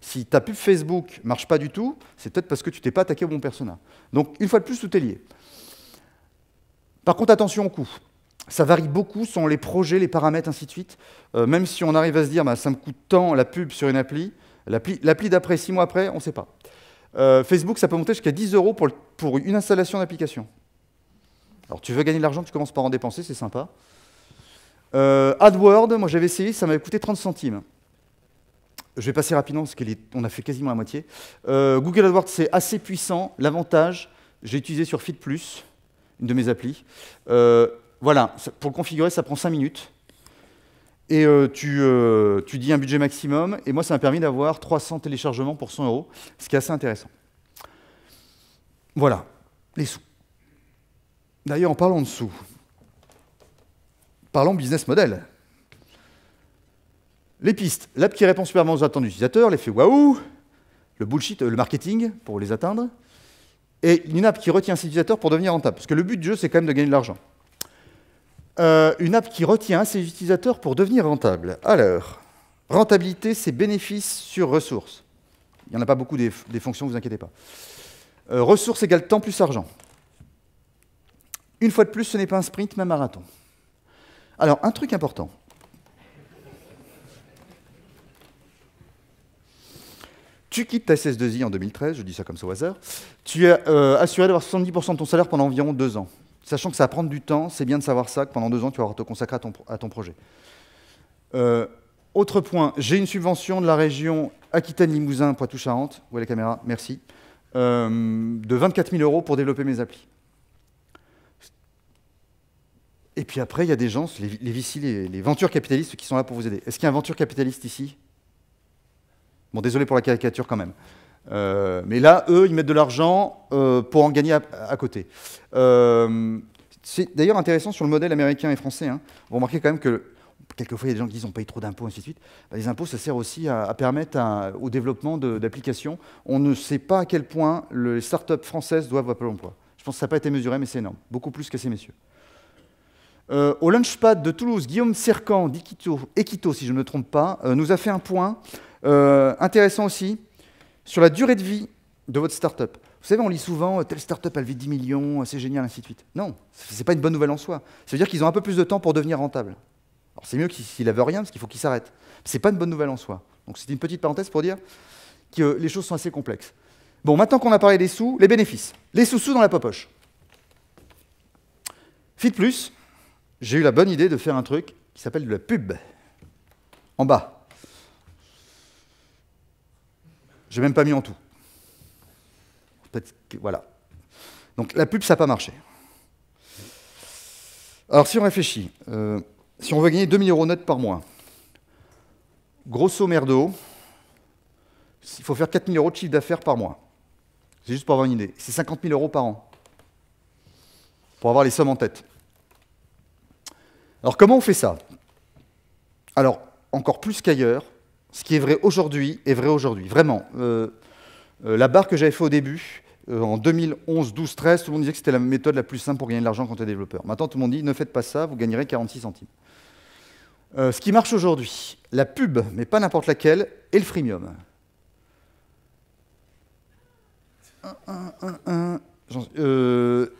Si ta pub Facebook ne marche pas du tout, c'est peut-être parce que tu ne t'es pas attaqué au bon persona. Donc, une fois de plus, tout est lié. Par contre, attention au coût. Ça varie beaucoup selon les projets, les paramètres, ainsi de suite. Même si on arrive à se dire, bah, ça me coûte tant la pub sur une appli, l'appli d'après, 6 mois après, on ne sait pas. Facebook, ça peut monter jusqu'à 10 € pour une installation d'application. Alors, tu veux gagner de l'argent, tu commences par en dépenser, c'est sympa. AdWords, moi j'avais essayé, ça m'avait coûté 30 centimes. Je vais passer rapidement parce qu'on a fait quasiment la moitié. Google AdWords, c'est assez puissant. L'avantage, j'ai utilisé sur Fit+, une de mes applis. Voilà, pour le configurer, ça prend 5 minutes. Et tu dis un budget maximum. Et moi, ça m'a permis d'avoir 300 téléchargements pour 100 €, ce qui est assez intéressant. Voilà, les sous. D'ailleurs, en parlant de sous, parlons business model. Les pistes, l'app qui répond superbement aux attentes de l'utilisateur, l'effet waouh, le bullshit, le marketing pour les atteindre, et une app qui retient ses utilisateurs pour devenir rentable. Parce que le but du jeu, c'est quand même de gagner de l'argent. Une app qui retient ses utilisateurs pour devenir rentable. Alors, rentabilité, c'est bénéfice sur ressources. Il n'y en a pas beaucoup des fonctions, ne vous inquiétez pas. Ressources égale temps plus argent. Une fois de plus, ce n'est pas un sprint, mais un marathon. Alors, un truc important. Tu quittes ta SS2I en 2013, je dis ça comme ça au hasard, tu es assuré d'avoir 70% de ton salaire pendant environ 2 ans. Sachant que ça va prendre du temps, c'est bien de savoir ça, que pendant 2 ans, tu vas te consacrer à ton projet. Autre point, j'ai une subvention de la région Aquitaine-Limousin, Poitou-Charentes, où est la caméra, merci, de 24 000 € pour développer mes applis. Et puis après, il y a des gens, les VC, les ventures capitalistes qui sont là pour vous aider. Est-ce qu'il y a un venture capitaliste ici? Bon, désolé pour la caricature quand même. Mais là, eux, ils mettent de l'argent pour en gagner à côté. C'est d'ailleurs intéressant sur le modèle américain et français. Hein. Vous remarquez quand même que quelquefois, il y a des gens qui disent on paye trop d'impôts, ainsi de suite. Ben, les impôts, ça sert aussi à permettre au développement d'applications. On ne sait pas à quel point les startups françaises doivent à Pôle emploi. Je pense que ça n'a pas été mesuré, mais c'est énorme. Beaucoup plus que ces messieurs. Au Launchpad de Toulouse, Guillaume Cercan d'Equito, si je ne me trompe pas, nous a fait un point intéressant aussi sur la durée de vie de votre startup. Vous savez, on lit souvent telle startup elle vit 10 millions, c'est génial, ainsi de suite. Non, ce n'est pas une bonne nouvelle en soi. Ça veut dire qu'ils ont un peu plus de temps pour devenir rentables. Alors c'est mieux s'il n'avait rien, parce qu'il faut qu'il s'arrête. Ce n'est pas une bonne nouvelle en soi. Donc c'est une petite parenthèse pour dire que les choses sont assez complexes. Bon, maintenant qu'on a parlé des sous, les bénéfices. Les sous-sous dans la popoche. Fit Plus, j'ai eu la bonne idée de faire un truc qui s'appelle de la pub. En bas. Je n'ai même pas mis en tout. Voilà. Donc la pub, ça n'a pas marché. Alors si on réfléchit, si on veut gagner 2 000 € net par mois, grosso merdo, il faut faire 4 000 € de chiffre d'affaires par mois. C'est juste pour avoir une idée. C'est 50 000 € par an. Pour avoir les sommes en tête. Alors comment on fait ça? Alors, encore plus qu'ailleurs, ce qui est vrai aujourd'hui est vrai aujourd'hui. Vraiment. La barre que j'avais fait au début, en 2011, 12, 13, tout le monde disait que c'était la méthode la plus simple pour gagner de l'argent quand tu es développeur. Maintenant, tout le monde dit, ne faites pas ça, vous gagnerez 46 centimes. Ce qui marche aujourd'hui, la pub, mais pas n'importe laquelle, et le freemium.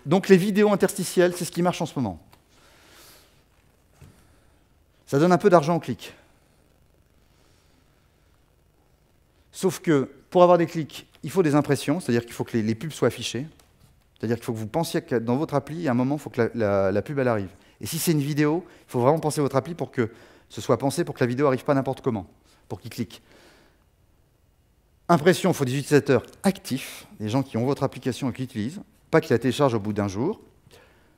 Donc les vidéos interstitielles, c'est ce qui marche en ce moment. Ça donne un peu d'argent au clic. Sauf que pour avoir des clics, il faut des impressions, c'est-à-dire qu'il faut que les pubs soient affichées. C'est-à-dire qu'il faut que vous pensiez que dans votre appli, à un moment, il faut que la pub elle arrive. Et si c'est une vidéo, il faut vraiment penser votre appli pour que ce soit pensé pour que la vidéo n'arrive pas n'importe comment, pour qu'ils cliquent. Impression, il faut des utilisateurs actifs, des gens qui ont votre application et qui l'utilisent, pas qui la téléchargent au bout d'un jour,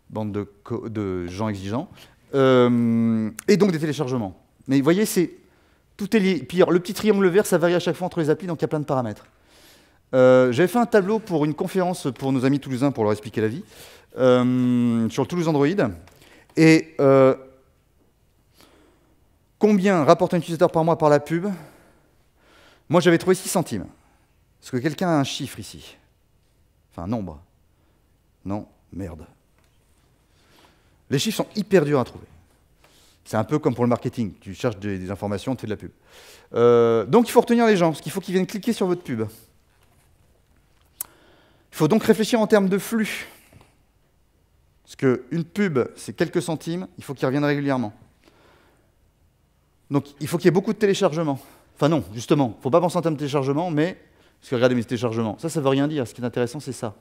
bande de gens exigeants, et donc des téléchargements. Mais vous voyez, tout est lié. Puis le petit triangle vert, ça varie à chaque fois entre les applis, donc il y a plein de paramètres. J'avais fait un tableau pour une conférence pour nos amis toulousains pour leur expliquer la vie, sur le Toulouse Android. Et combien rapporte un utilisateur par mois par la pub? Moi, j'avais trouvé 6 centimes. Est-ce que quelqu'un a un chiffre ici? Enfin, un nombre? Non? Merde. Les chiffres sont hyper durs à trouver. C'est un peu comme pour le marketing. Tu cherches des informations, tu fais de la pub. Donc, il faut retenir les gens, parce qu'il faut qu'ils viennent cliquer sur votre pub. Il faut donc réfléchir en termes de flux. Parce qu'une pub, c'est quelques centimes, il faut qu'ils reviennent régulièrement. Donc, il faut qu'il y ait beaucoup de téléchargements. Enfin non, justement, il ne faut pas penser en termes de téléchargement, mais, parce que regardez mes téléchargements, ça ne veut rien dire. Ce qui est intéressant, c'est ça.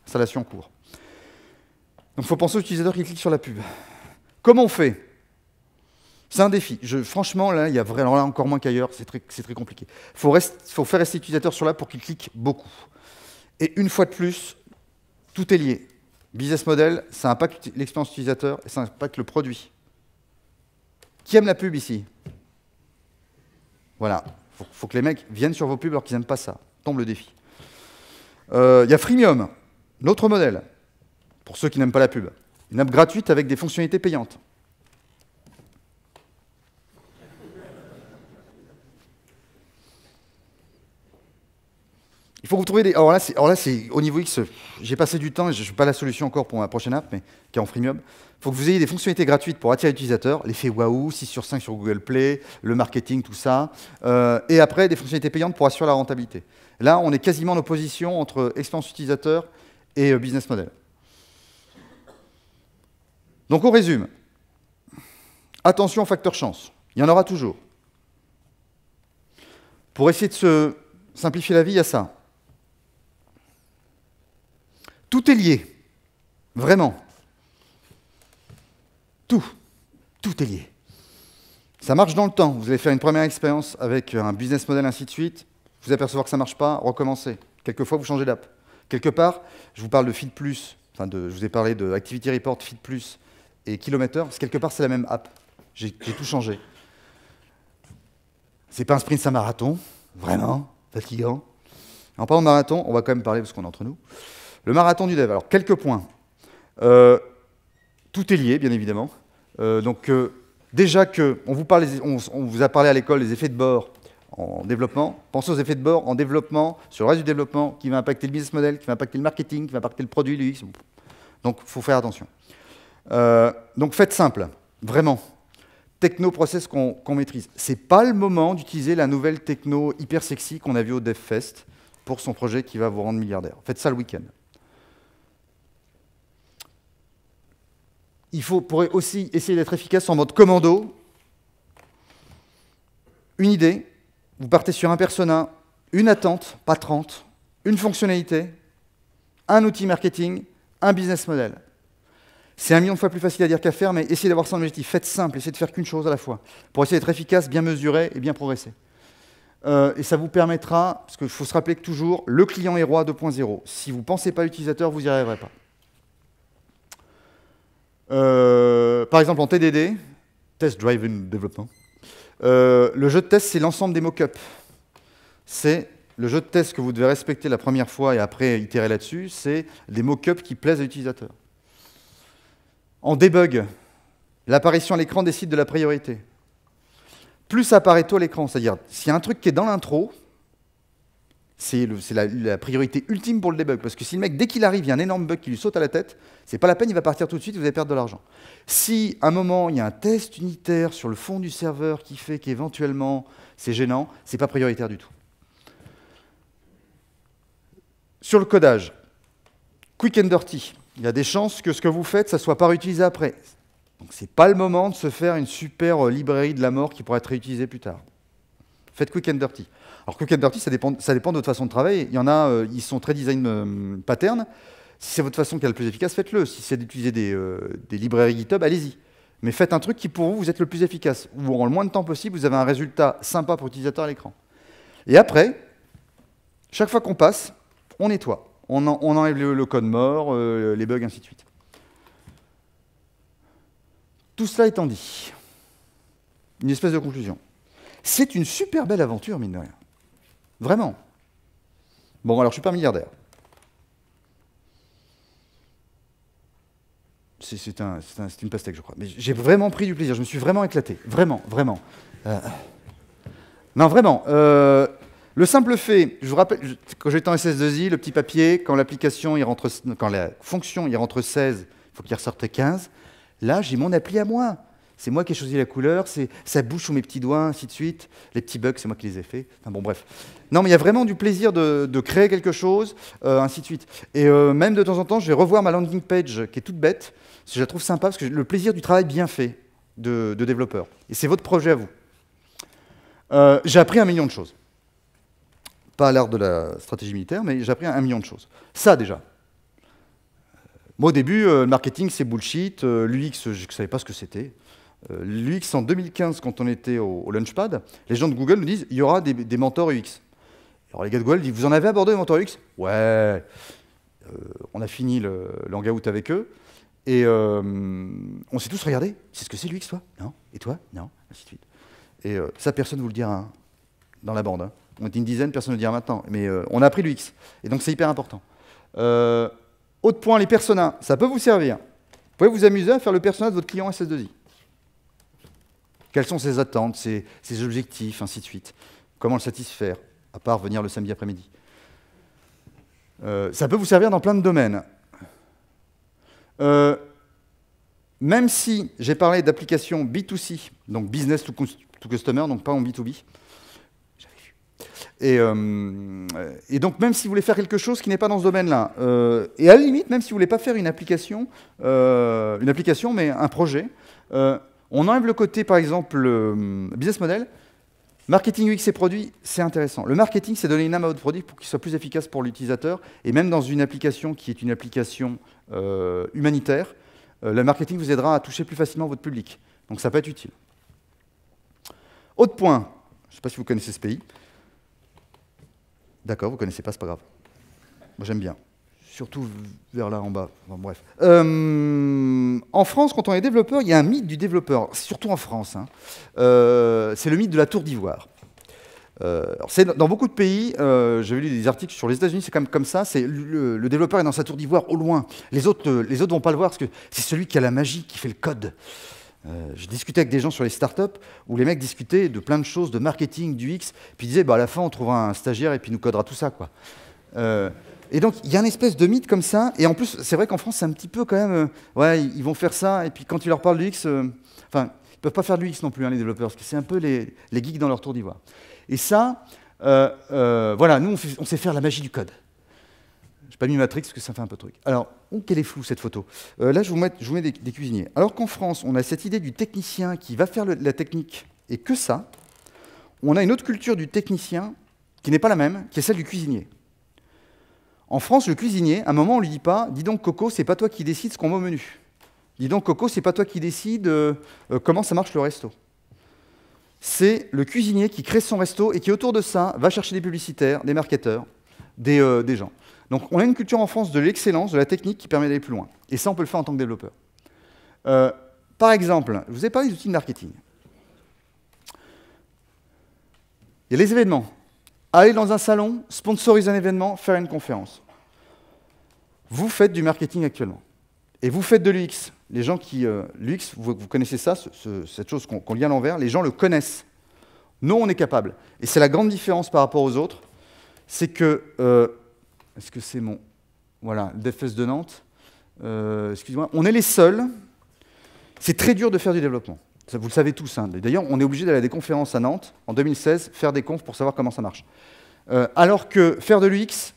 Installation en cours. Donc, il faut penser aux utilisateurs qui cliquent sur la pub. Comment on fait? C'est un défi. Franchement, là, il y a vraiment, alors là, encore moins qu'ailleurs, c'est très compliqué. Il faut faire rester l'utilisateur sur là pour qu'il clique beaucoup. Et une fois de plus, tout est lié. Business model, ça impacte l'expérience utilisateur et ça impacte le produit. Qui aime la pub ici? Voilà. Il faut que les mecs viennent sur vos pubs alors qu'ils n'aiment pas ça. Tombe le défi. Il y a Freemium, l'autre modèle, pour ceux qui n'aiment pas la pub. Une app gratuite avec des fonctionnalités payantes. Il faut que vous trouviez des... Alors là, c'est au niveau X, j'ai passé du temps, et je ne suis pas la solution encore pour ma prochaine app, mais qui est en freemium. Il faut que vous ayez des fonctionnalités gratuites pour attirer l'utilisateur, l'effet waouh, 6 sur 5 sur Google Play, le marketing, tout ça. Et après, des fonctionnalités payantes pour assurer la rentabilité. Là, on est quasiment en opposition entre expérience utilisateur et business model. Donc on résume. Attention au facteur chance. Il y en aura toujours. Pour essayer de se simplifier la vie, il y a ça. Tout est lié. Vraiment. Tout est lié. Ça marche dans le temps. Vous allez faire une première expérience avec un business model, ainsi de suite. Vous apercevoir que ça ne marche pas, recommencez. Quelquefois, vous changez d'app. Quelque part, je vous parle de Feed+, enfin je vous ai parlé de Activity Report, Feed+, et Kilomètre. Quelque part, c'est la même app. J'ai tout changé. C'est pas un sprint, c'est un marathon. Vraiment, fatigant. En parlant de marathon, on va quand même parler, parce qu'on est entre nous. Le marathon du dev. Alors, quelques points. Tout est lié, bien évidemment. Déjà on vous a parlé à l'école des effets de bord en développement. Pensez aux effets de bord en développement, sur le reste du développement, qui va impacter le business model, qui va impacter le marketing, qui va impacter le produit, l'UX. Donc, il faut faire attention. Donc, faites simple, vraiment. Techno-process qu'on maîtrise. Ce n'est pas le moment d'utiliser la nouvelle techno hyper sexy qu'on a vue au DevFest pour son projet qui va vous rendre milliardaire. Faites ça le week-end. Il faut aussi essayer d'être efficace en mode commando. Une idée, vous partez sur un persona, une attente, pas 30, une fonctionnalité, un outil marketing, un business model. C'est 1 million de fois plus facile à dire qu'à faire, mais essayez d'avoir ça en objectif. Faites simple, essayez de faire qu'une chose à la fois, pour essayer d'être efficace, bien mesuré et bien progresser. Et ça vous permettra, parce qu'il faut se rappeler que toujours, le client est roi 2.0. Si vous ne pensez pas à l'utilisateur, vous n'y arriverez pas. Par exemple, en TDD, Test Driven Development, le jeu de test, c'est l'ensemble des mock-ups. C'est le jeu de test que vous devez respecter la première fois et après itérer là-dessus, c'est des mock-ups qui plaisent à l'utilisateur. En debug, l'apparition à l'écran décide de la priorité. Plus ça apparaît tôt à l'écran, c'est-à-dire s'il y a un truc qui est dans l'intro, c'est la priorité ultime pour le debug. Parce que si le mec, dès qu'il arrive, il y a un énorme bug qui lui saute à la tête, c'est pas la peine, il va partir tout de suite, vous allez perdre de l'argent. Si, à un moment, il y a un test unitaire sur le fond du serveur qui fait qu'éventuellement, c'est gênant, c'est pas prioritaire du tout. Sur le codage, quick and dirty. Il y a des chances que ce que vous faites, ça ne soit pas réutilisé après. Donc ce n'est pas le moment de se faire une super librairie de la mort qui pourra être réutilisée plus tard. Faites quick and dirty. Alors quick and dirty, ça dépend de votre façon de travailler. Il y en a, ils sont très design pattern. Si c'est votre façon qui est la plus efficace, faites-le. Si c'est d'utiliser des librairies GitHub, allez-y. Mais faites un truc qui, pour vous, vous êtes le plus efficace. Où en le moins de temps possible, vous avez un résultat sympa pour l'utilisateur à l'écran. Et après, chaque fois qu'on passe, on nettoie. On enlève le code mort, les bugs, ainsi de suite. Tout cela étant dit, une espèce de conclusion. C'est une super belle aventure, mine de rien. Vraiment. Bon, alors je ne suis pas milliardaire. C'est une pastèque, je crois. Mais j'ai vraiment pris du plaisir, je me suis vraiment éclaté. Vraiment, vraiment. Non, vraiment. Le simple fait, je vous rappelle, quand j'étais en SS2I, le petit papier, quand la fonction il rentre 16, il faut qu'il ressorte 15. Là, j'ai mon appli à moi. C'est moi qui ai choisi la couleur, ça bouge sous mes petits doigts, ainsi de suite. Les petits bugs, c'est moi qui les ai faits. Enfin bon, bref. Non, mais il y a vraiment du plaisir de créer quelque chose, ainsi de suite. Et même de temps en temps, je vais revoir ma landing page, qui est toute bête, parce que je la trouve sympa, parce que le plaisir du travail bien fait de développeur. Et c'est votre projet à vous. J'ai appris 1 million de choses. Pas à l'art de la stratégie militaire, mais j'ai appris 1 million de choses. Ça, déjà. Moi, au début, le marketing, c'est bullshit. L'UX, je ne savais pas ce que c'était. L'UX, en 2015, quand on était au Launchpad, les gens de Google nous disent il y aura des mentors UX. Alors les gars de Google disent vous en avez abordé des mentors UX? Ouais. On a fini le hangout avec eux. Et on s'est tous regardés. C'est ce que c'est l'UX, toi? Non. Et toi? Non. Ainsi de suite. Et ça, personne ne vous le dira hein, dans la bande. Hein. On était une dizaine, personne ne le dira maintenant. Mais on a appris l'UX. Et donc, c'est hyper important. Autre point, les personas. Ça peut vous servir. Vous pouvez vous amuser à faire le persona de votre client SS2I. Quelles sont ses attentes, ses objectifs, ainsi de suite. Comment le satisfaire, à part venir le samedi après-midi. Ça peut vous servir dans plein de domaines. Même si j'ai parlé d'applications B2C, donc business to customer, donc pas en B2B, et donc, même si vous voulez faire quelque chose qui n'est pas dans ce domaine-là, et à la limite, même si vous ne voulez pas faire une application, mais un projet, on enlève le côté, par exemple, business model. Marketing UX et produit, c'est intéressant. Le marketing, c'est donner une âme à votre produit pour qu'il soit plus efficace pour l'utilisateur. Et même dans une application qui est une application humanitaire, le marketing vous aidera à toucher plus facilement votre public. Donc, ça peut être utile. Autre point, je ne sais pas si vous connaissez ce pays. D'accord, vous ne connaissez pas, c'est pas grave. Moi j'aime bien. Surtout vers là en bas. Bon, bref. En France, quand on est développeur, il y a un mythe du développeur, surtout en France. Hein. C'est le mythe de la tour d'ivoire. Dans beaucoup de pays, j'ai lu des articles sur les États-Unis, c'est comme ça, le développeur est dans sa tour d'ivoire au loin. Les autres vont pas le voir parce que c'est celui qui a la magie, qui fait le code. J'ai discuté avec des gens sur les startups où les mecs discutaient de plein de choses, de marketing, du X, puis ils disaient bah, à la fin on trouvera un stagiaire et puis il nous codera tout ça, quoi. Et donc il y a une espèce de mythe comme ça, et en plus c'est vrai qu'en France c'est un petit peu quand même, ouais ils vont faire ça, et puis quand tu leur parles du X, enfin ils peuvent pas faire du X non plus hein, les développeurs, parce que c'est un peu les geeks dans leur tour d'ivoire. Et ça, voilà, nous on sait faire la magie du code. J'ai pas mis Matrix parce que ça fait un peu truc. Alors, quelle est floue cette photo. Là, je vous mets des cuisiniers. Alors qu'en France, on a cette idée du technicien qui va faire la technique et que ça, on a une autre culture du technicien qui n'est pas la même, qui est celle du cuisinier. En France, le cuisinier, à un moment, on lui dit pas « Dis donc, Coco, c'est pas toi qui décides ce qu'on met au menu. Dis donc, Coco, c'est pas toi qui décides comment ça marche le resto. » C'est le cuisinier qui crée son resto et qui, autour de ça, va chercher des publicitaires, des marketeurs, des gens. Donc on a une culture en France de l'excellence, de la technique qui permet d'aller plus loin. Et ça, on peut le faire en tant que développeur. Par exemple, je vous ai parlé des outils de marketing. Il y a les événements. Aller dans un salon, sponsoriser un événement, faire une conférence. Vous faites du marketing actuellement. Et vous faites de l'UX. Les gens qui... l'UX, vous connaissez ça, cette chose qu'on lit à l'envers, les gens le connaissent. Nous, on est capable. Et c'est la grande différence par rapport aux autres, c'est que... est-ce que c'est mon... Voilà, le DevFest de Nantes. Excusez-moi. On est les seuls. C'est très dur de faire du développement. Ça, vous le savez tous. Hein. D'ailleurs, on est obligé d'aller à des conférences à Nantes, en 2016, faire des confs pour savoir comment ça marche. Alors que faire de l'UX,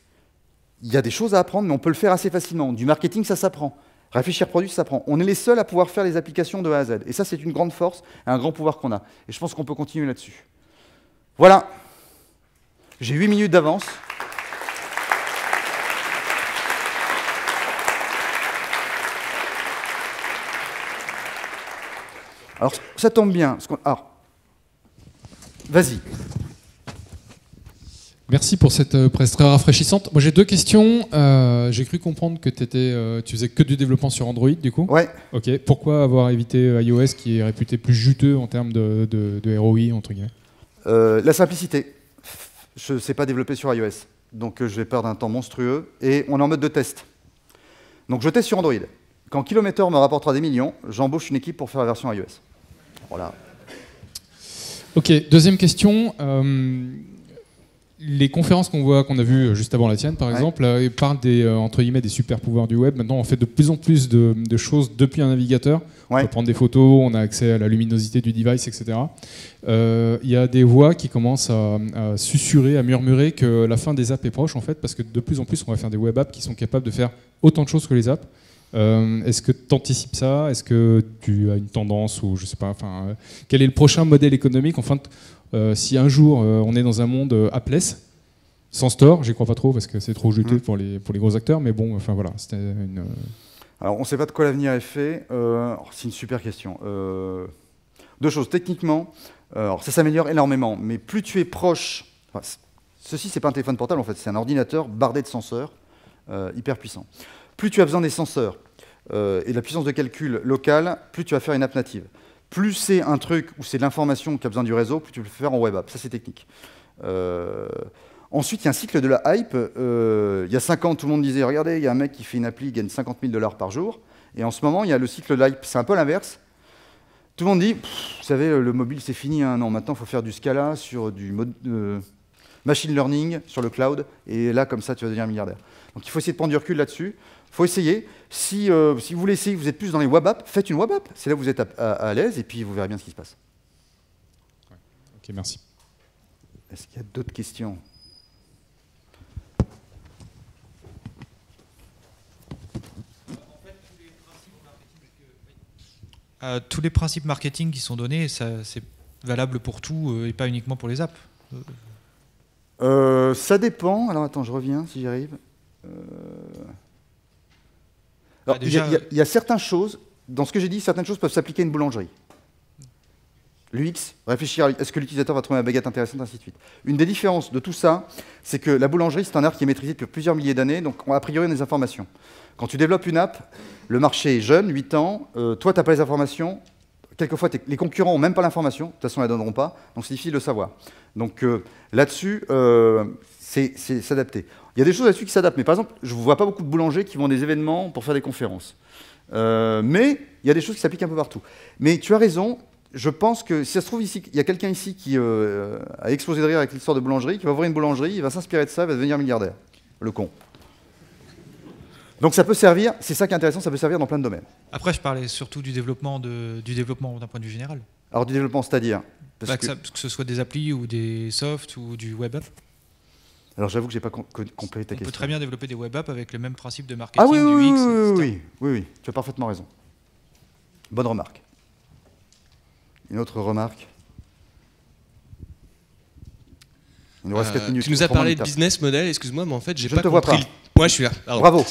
il y a des choses à apprendre, mais on peut le faire assez facilement. Du marketing, ça s'apprend. Réfléchir produit, ça s'apprend. On est les seuls à pouvoir faire les applications de A à Z. Et ça, c'est une grande force et un grand pouvoir qu'on a. Et je pense qu'on peut continuer là-dessus. Voilà. J'ai 8 minutes d'avance. Alors, ça tombe bien. Alors, vas-y. Merci pour cette presse très rafraîchissante. Moi, j'ai deux questions. J'ai cru comprendre que tu faisais que du développement sur Android, du coup. Ouais. Ok. Pourquoi avoir évité iOS, qui est réputé plus juteux en termes de ROI, entre guillemets? La simplicité. Je ne sais pas développer sur iOS. Donc, je vais perdre un temps monstrueux. Et on est en mode de test. Donc, je teste sur Android. Quand Kilometer me rapportera des millions, j'embauche une équipe pour faire la version iOS. Voilà. Ok. Deuxième question. Les conférences qu'on a vues juste avant la tienne, par exemple, parlent entre guillemets, des super pouvoirs du web. Maintenant, on fait de plus en plus de choses depuis un navigateur. On peut prendre des photos, on a accès à la luminosité du device, etc. Il y a des voix qui commencent à susurrer, à murmurer que la fin des apps est proche, en fait, parce que de plus en plus, on va faire des web apps qui sont capables de faire autant de choses que les apps. Est-ce que tu anticipes ça? Est-ce que tu as une tendance, ou je sais pas, enfin, quel est le prochain modèle économique? Enfin, si un jour on est dans un monde appless, sans store, j'y crois pas trop parce que c'est trop juteux pour les gros acteurs, mais bon, enfin voilà, c'était une... Alors on ne sait pas de quoi l'avenir est fait, c'est une super question. Deux choses, techniquement, alors ça s'améliore énormément, mais plus tu es proche, enfin, ceci c'est pas un téléphone portable en fait, c'est un ordinateur bardé de senseurs, hyper puissant. Plus tu as besoin des senseurs et de la puissance de calcul locale, plus tu vas faire une app native. Plus c'est un truc où c'est de l'information qui a besoin du réseau, plus tu peux le faire en web app. Ça, c'est technique. Ensuite, il y a un cycle de la hype. Il y a 5 ans, tout le monde disait « Regardez, il y a un mec qui fait une appli, il gagne 50 000 $ par jour. » Et en ce moment, il y a le cycle de l'hype. C'est un peu l'inverse. Tout le monde dit « Vous savez, le mobile, c'est fini. Hein. Non, maintenant, il faut faire du Scala sur du machine learning, sur le cloud. Et là, comme ça, tu vas devenir milliardaire. » Donc, il faut essayer de prendre du recul là-dessus. Il faut essayer. Si vous voulez essayer, vous êtes plus dans les web apps, faites une web app. C'est là où vous êtes à l'aise et puis vous verrez bien ce qui se passe. Ouais. Ok, merci. Est-ce qu'il y a d'autres questions? Tous les principes marketing qui sont donnés, c'est valable pour tout et pas uniquement pour les apps. Ça dépend. Alors attends, je reviens si j'y arrive. Alors, il y a certaines choses, dans ce que j'ai dit, certaines choses peuvent s'appliquer à une boulangerie. L'UX, réfléchir à est-ce que l'utilisateur va trouver la baguette intéressante, ainsi de suite. Une des différences de tout ça, c'est que la boulangerie, c'est un art qui est maîtrisé depuis plusieurs milliers d'années, donc a priori, on a des informations. Quand tu développes une app, le marché est jeune, 8 ans, toi, tu n'as pas les informations, quelquefois, les concurrents n'ont même pas l'information, de toute façon, ils ne la donneront pas, donc c'est difficile de savoir. Donc là-dessus, c'est s'adapter. Il y a des choses là-dessus qui s'adaptent, mais par exemple, je ne vois pas beaucoup de boulangers qui vont à des événements pour faire des conférences. Mais il y a des choses qui s'appliquent un peu partout. Mais tu as raison. Je pense que si ça se trouve ici, il y a quelqu'un ici qui a explosé de rire avec l'histoire de boulangerie, qui va ouvrir une boulangerie, il va s'inspirer de ça, il va devenir milliardaire. Le con. Donc ça peut servir, c'est ça qui est intéressant, ça peut servir dans plein de domaines. Après, je parlais surtout du développement d'un point de vue général. Alors du développement, c'est-à-dire que ce soit des applis ou des softs ou du web app. Alors j'avoue que j'ai pas compris ta question. On peut très bien développer des web apps avec le même principe de marketing, ah oui, du X, oui, tu as parfaitement raison. Bonne remarque. Une autre remarque. Il nous reste 4 minutes. Tu nous as parlé de business model, excuse-moi, mais en fait, j'ai pas compris. Je ne te vois pas. Moi, je suis là. Pardon. Bravo.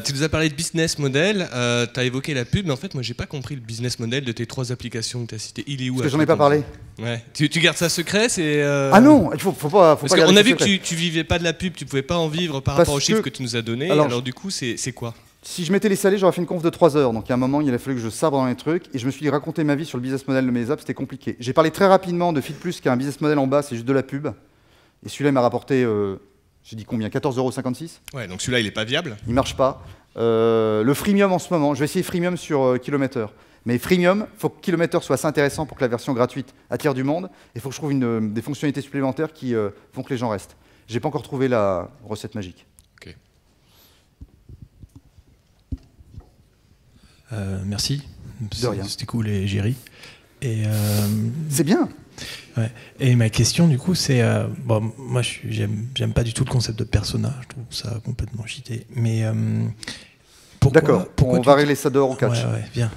Tu nous as parlé de business model, tu as évoqué la pub, mais en fait, moi, j'ai pas compris le business model de tes 3 applications que tu as citées. Il est où? Parce que j'en ai pas parlé. Ouais. Tu gardes ça secret, c'est. Ah non, il faut pas. Parce qu'on a vu que tu vivais pas de la pub, tu pouvais pas en vivre par rapport aux chiffres que tu nous as donnés. Alors du coup, c'est quoi? Si je m'étais laissé aller, j'aurais fait une conf de 3 heures. Donc, il y a un moment, il a fallu que je sabre dans les trucs. Et je me suis dit, raconter ma vie sur le business model de mes apps, c'était compliqué. J'ai parlé très rapidement de Feed+, qui a un business model en bas, c'est juste de la pub. Et celui-là, il m'a rapporté, j'ai dit combien, 14,56 €. Ouais, donc celui-là, il n'est pas viable. Il marche pas. Le freemium en ce moment, je vais essayer freemium sur kilomètre. Mais freemium, il faut que kilomètre soit assez intéressant pour que la version gratuite attire du monde. Et il faut que je trouve des fonctionnalités supplémentaires qui font que les gens restent. J'ai pas encore trouvé la recette magique. Merci. De rien. C'était cool et j'ai ri. C'est bien. Ouais. Et ma question, du coup, c'est... bon, moi, j'aime pas du tout le concept de persona. Je trouve ça complètement cheaté. Mais pourquoi... D'accord, on va régler ça dehors au catch. Ouais, bien.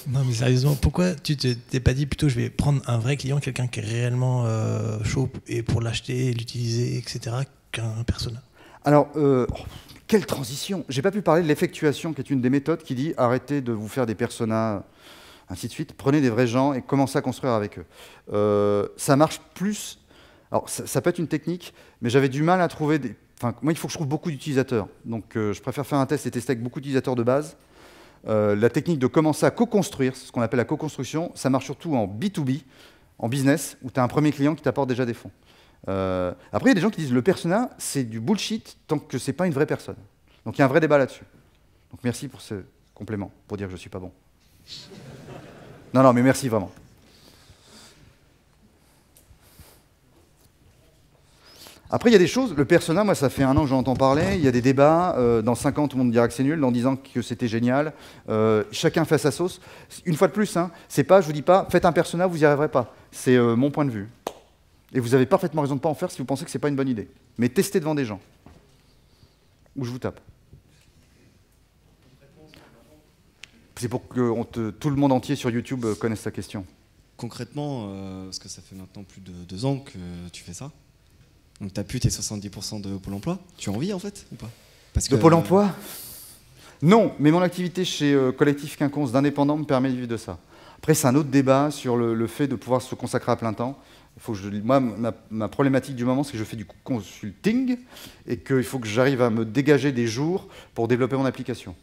Non, mais sérieusement, pourquoi tu t'es pas dit plutôt je vais prendre un vrai client, quelqu'un qui est réellement chaud et pour l'acheter, l'utiliser, etc., qu'un persona? Alors... quelle transition! J'ai pas pu parler de l'effectuation, qui est une des méthodes qui dit arrêtez de vous faire des personas, ainsi de suite. Prenez des vrais gens et commencez à construire avec eux. Ça marche plus. Alors, ça peut être une technique, mais j'avais du mal à trouver des. Enfin, moi, il faut que je trouve beaucoup d'utilisateurs. Donc, je préfère faire un test et tester avec beaucoup d'utilisateurs de base. La technique de commencer à co-construire, ce qu'on appelle la co-construction, ça marche surtout en B2B, en business, où tu as un premier client qui t'apporte déjà des fonds. Après, il y a des gens qui disent le persona, c'est du bullshit tant que c'est pas une vraie personne. Donc il y a un vrai débat là-dessus. Donc merci pour ce complément, pour dire que je suis pas bon. Non, mais merci vraiment. Après, il y a des choses, le persona, moi ça fait 1 an que j'en entends parler, il y a des débats, dans 5 ans tout le monde dira que c'est nul, dans 10 ans que c'était génial, chacun fait sa sauce. Une fois de plus, hein, c'est pas, je vous dis pas, faites un persona, vous n'y arriverez pas. C'est mon point de vue. Et vous avez parfaitement raison de ne pas en faire si vous pensez que ce n'est pas une bonne idée. Mais testez devant des gens. Ou je vous tape. C'est pour que tout le monde entier sur YouTube connaisse ta question. Concrètement, parce que ça fait maintenant plus de 2 ans que tu fais ça, donc tu as pu tes 70% de Pôle emploi. Tu as envie en fait ou pas? De Pôle emploi? Non, mais mon activité chez Collectif Quinconce d'indépendant me permet de vivre de ça. Après, c'est un autre débat sur le fait de pouvoir se consacrer à plein temps. Moi, ma problématique du moment, c'est que je fais du consulting et qu'il faut que j'arrive à me dégager des jours pour développer mon application.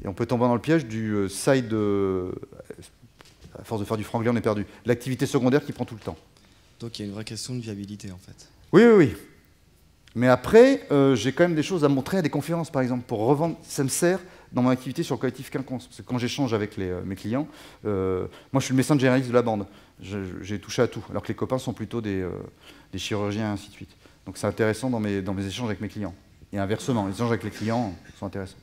Et on peut tomber dans le piège du side, à force de faire du franglais, on est perdu. L'activité secondaire qui prend tout le temps. Donc il y a une vraie question de viabilité en fait. Oui. Mais après, j'ai quand même des choses à montrer à des conférences, par exemple, pour revendre. Ça me sert dans mon activité sur le Collectif Quinconce. Parce que quand j'échange avec mes clients, moi je suis le médecin généraliste de la bande. J'ai touché à tout, alors que les copains sont plutôt des chirurgiens et ainsi de suite. Donc c'est intéressant dans mes échanges avec mes clients. Et inversement, les échanges avec les clients sont intéressants.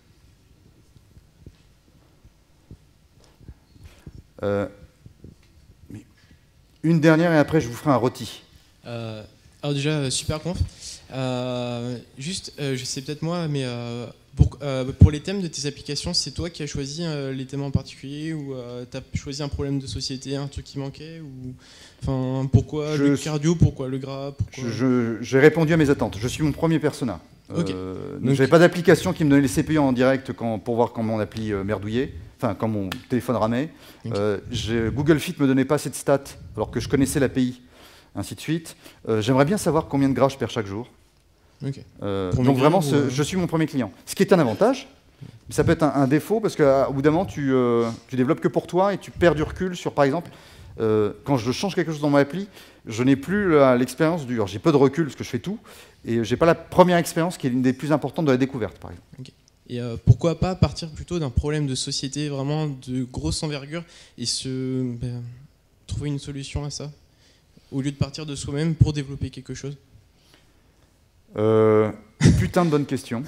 Une dernière et après je vous ferai un rôti. Alors déjà, super conf. Juste, je sais peut-être moi, mais pour les thèmes de tes applications, c'est toi qui as choisi les thèmes en particulier ou tu as choisi un problème de société, un truc qui manquait ou... Enfin, pourquoi le cardio, pourquoi le gras, pourquoi... J'ai répondu à mes attentes. Je suis mon premier persona. Okay. Donc j'avais pas d'application qui me donnait les CPU en direct pour voir quand mon appli merdouillait. enfin quand mon téléphone ramait. Google Fit me donnait pas assez de stats, alors que je connaissais l'API, ainsi de suite. J'aimerais bien savoir combien de gras je perds chaque jour. Donc vraiment, je suis mon premier client. Ce qui est un avantage, mais ça peut être un défaut, parce qu'au bout d'un moment, tu développes que pour toi et tu perds du recul sur, par exemple, quand je change quelque chose dans mon appli, je n'ai plus l'expérience du... Alors j'ai peu de recul parce que je fais tout, et j'ai pas la première expérience qui est l'une des plus importantes de la découverte, par exemple. Et pourquoi pas partir plutôt d'un problème de société vraiment de grosse envergure et trouver une solution à ça, au lieu de partir de soi-même pour développer quelque chose? Putain de bonne question.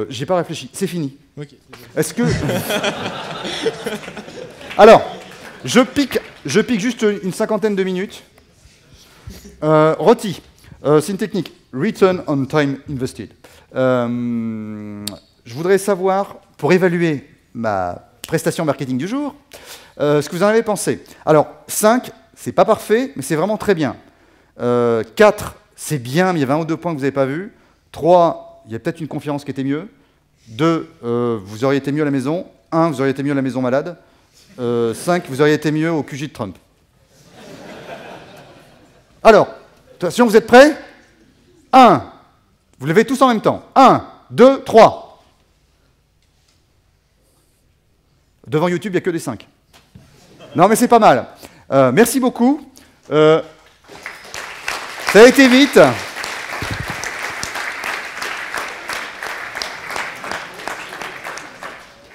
J'ai pas réfléchi. C'est fini. Okay, est-ce que... Alors, je pique juste une cinquantaine de minutes. ROTI, c'est une technique. Return on Time Invested. Je voudrais savoir, pour évaluer ma prestation marketing du jour, ce que vous en avez pensé. Alors, 5, c'est pas parfait, mais c'est vraiment très bien. 4, c'est bien, mais il y avait 1 ou 2 points que vous n'avez pas vus. 3, il y a peut-être une conférence qui était mieux. 2, vous auriez été mieux à la maison. 1, vous auriez été mieux à la maison malade. 5, vous auriez été mieux au QG de Trump. Alors, attention, vous êtes prêts? 1, vous levez tous en même temps. 1, 2, 3. Devant YouTube, il n'y a que des 5. Non, mais c'est pas mal. Merci beaucoup. Ça a été vite.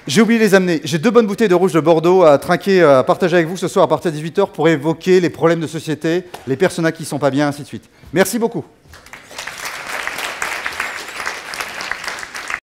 J'ai oublié de les amener. J'ai 2 bonnes bouteilles de rouge de Bordeaux à trinquer, à partager avec vous ce soir à partir de 18h pour évoquer les problèmes de société, les personas qui ne sont pas bien, ainsi de suite. Merci beaucoup.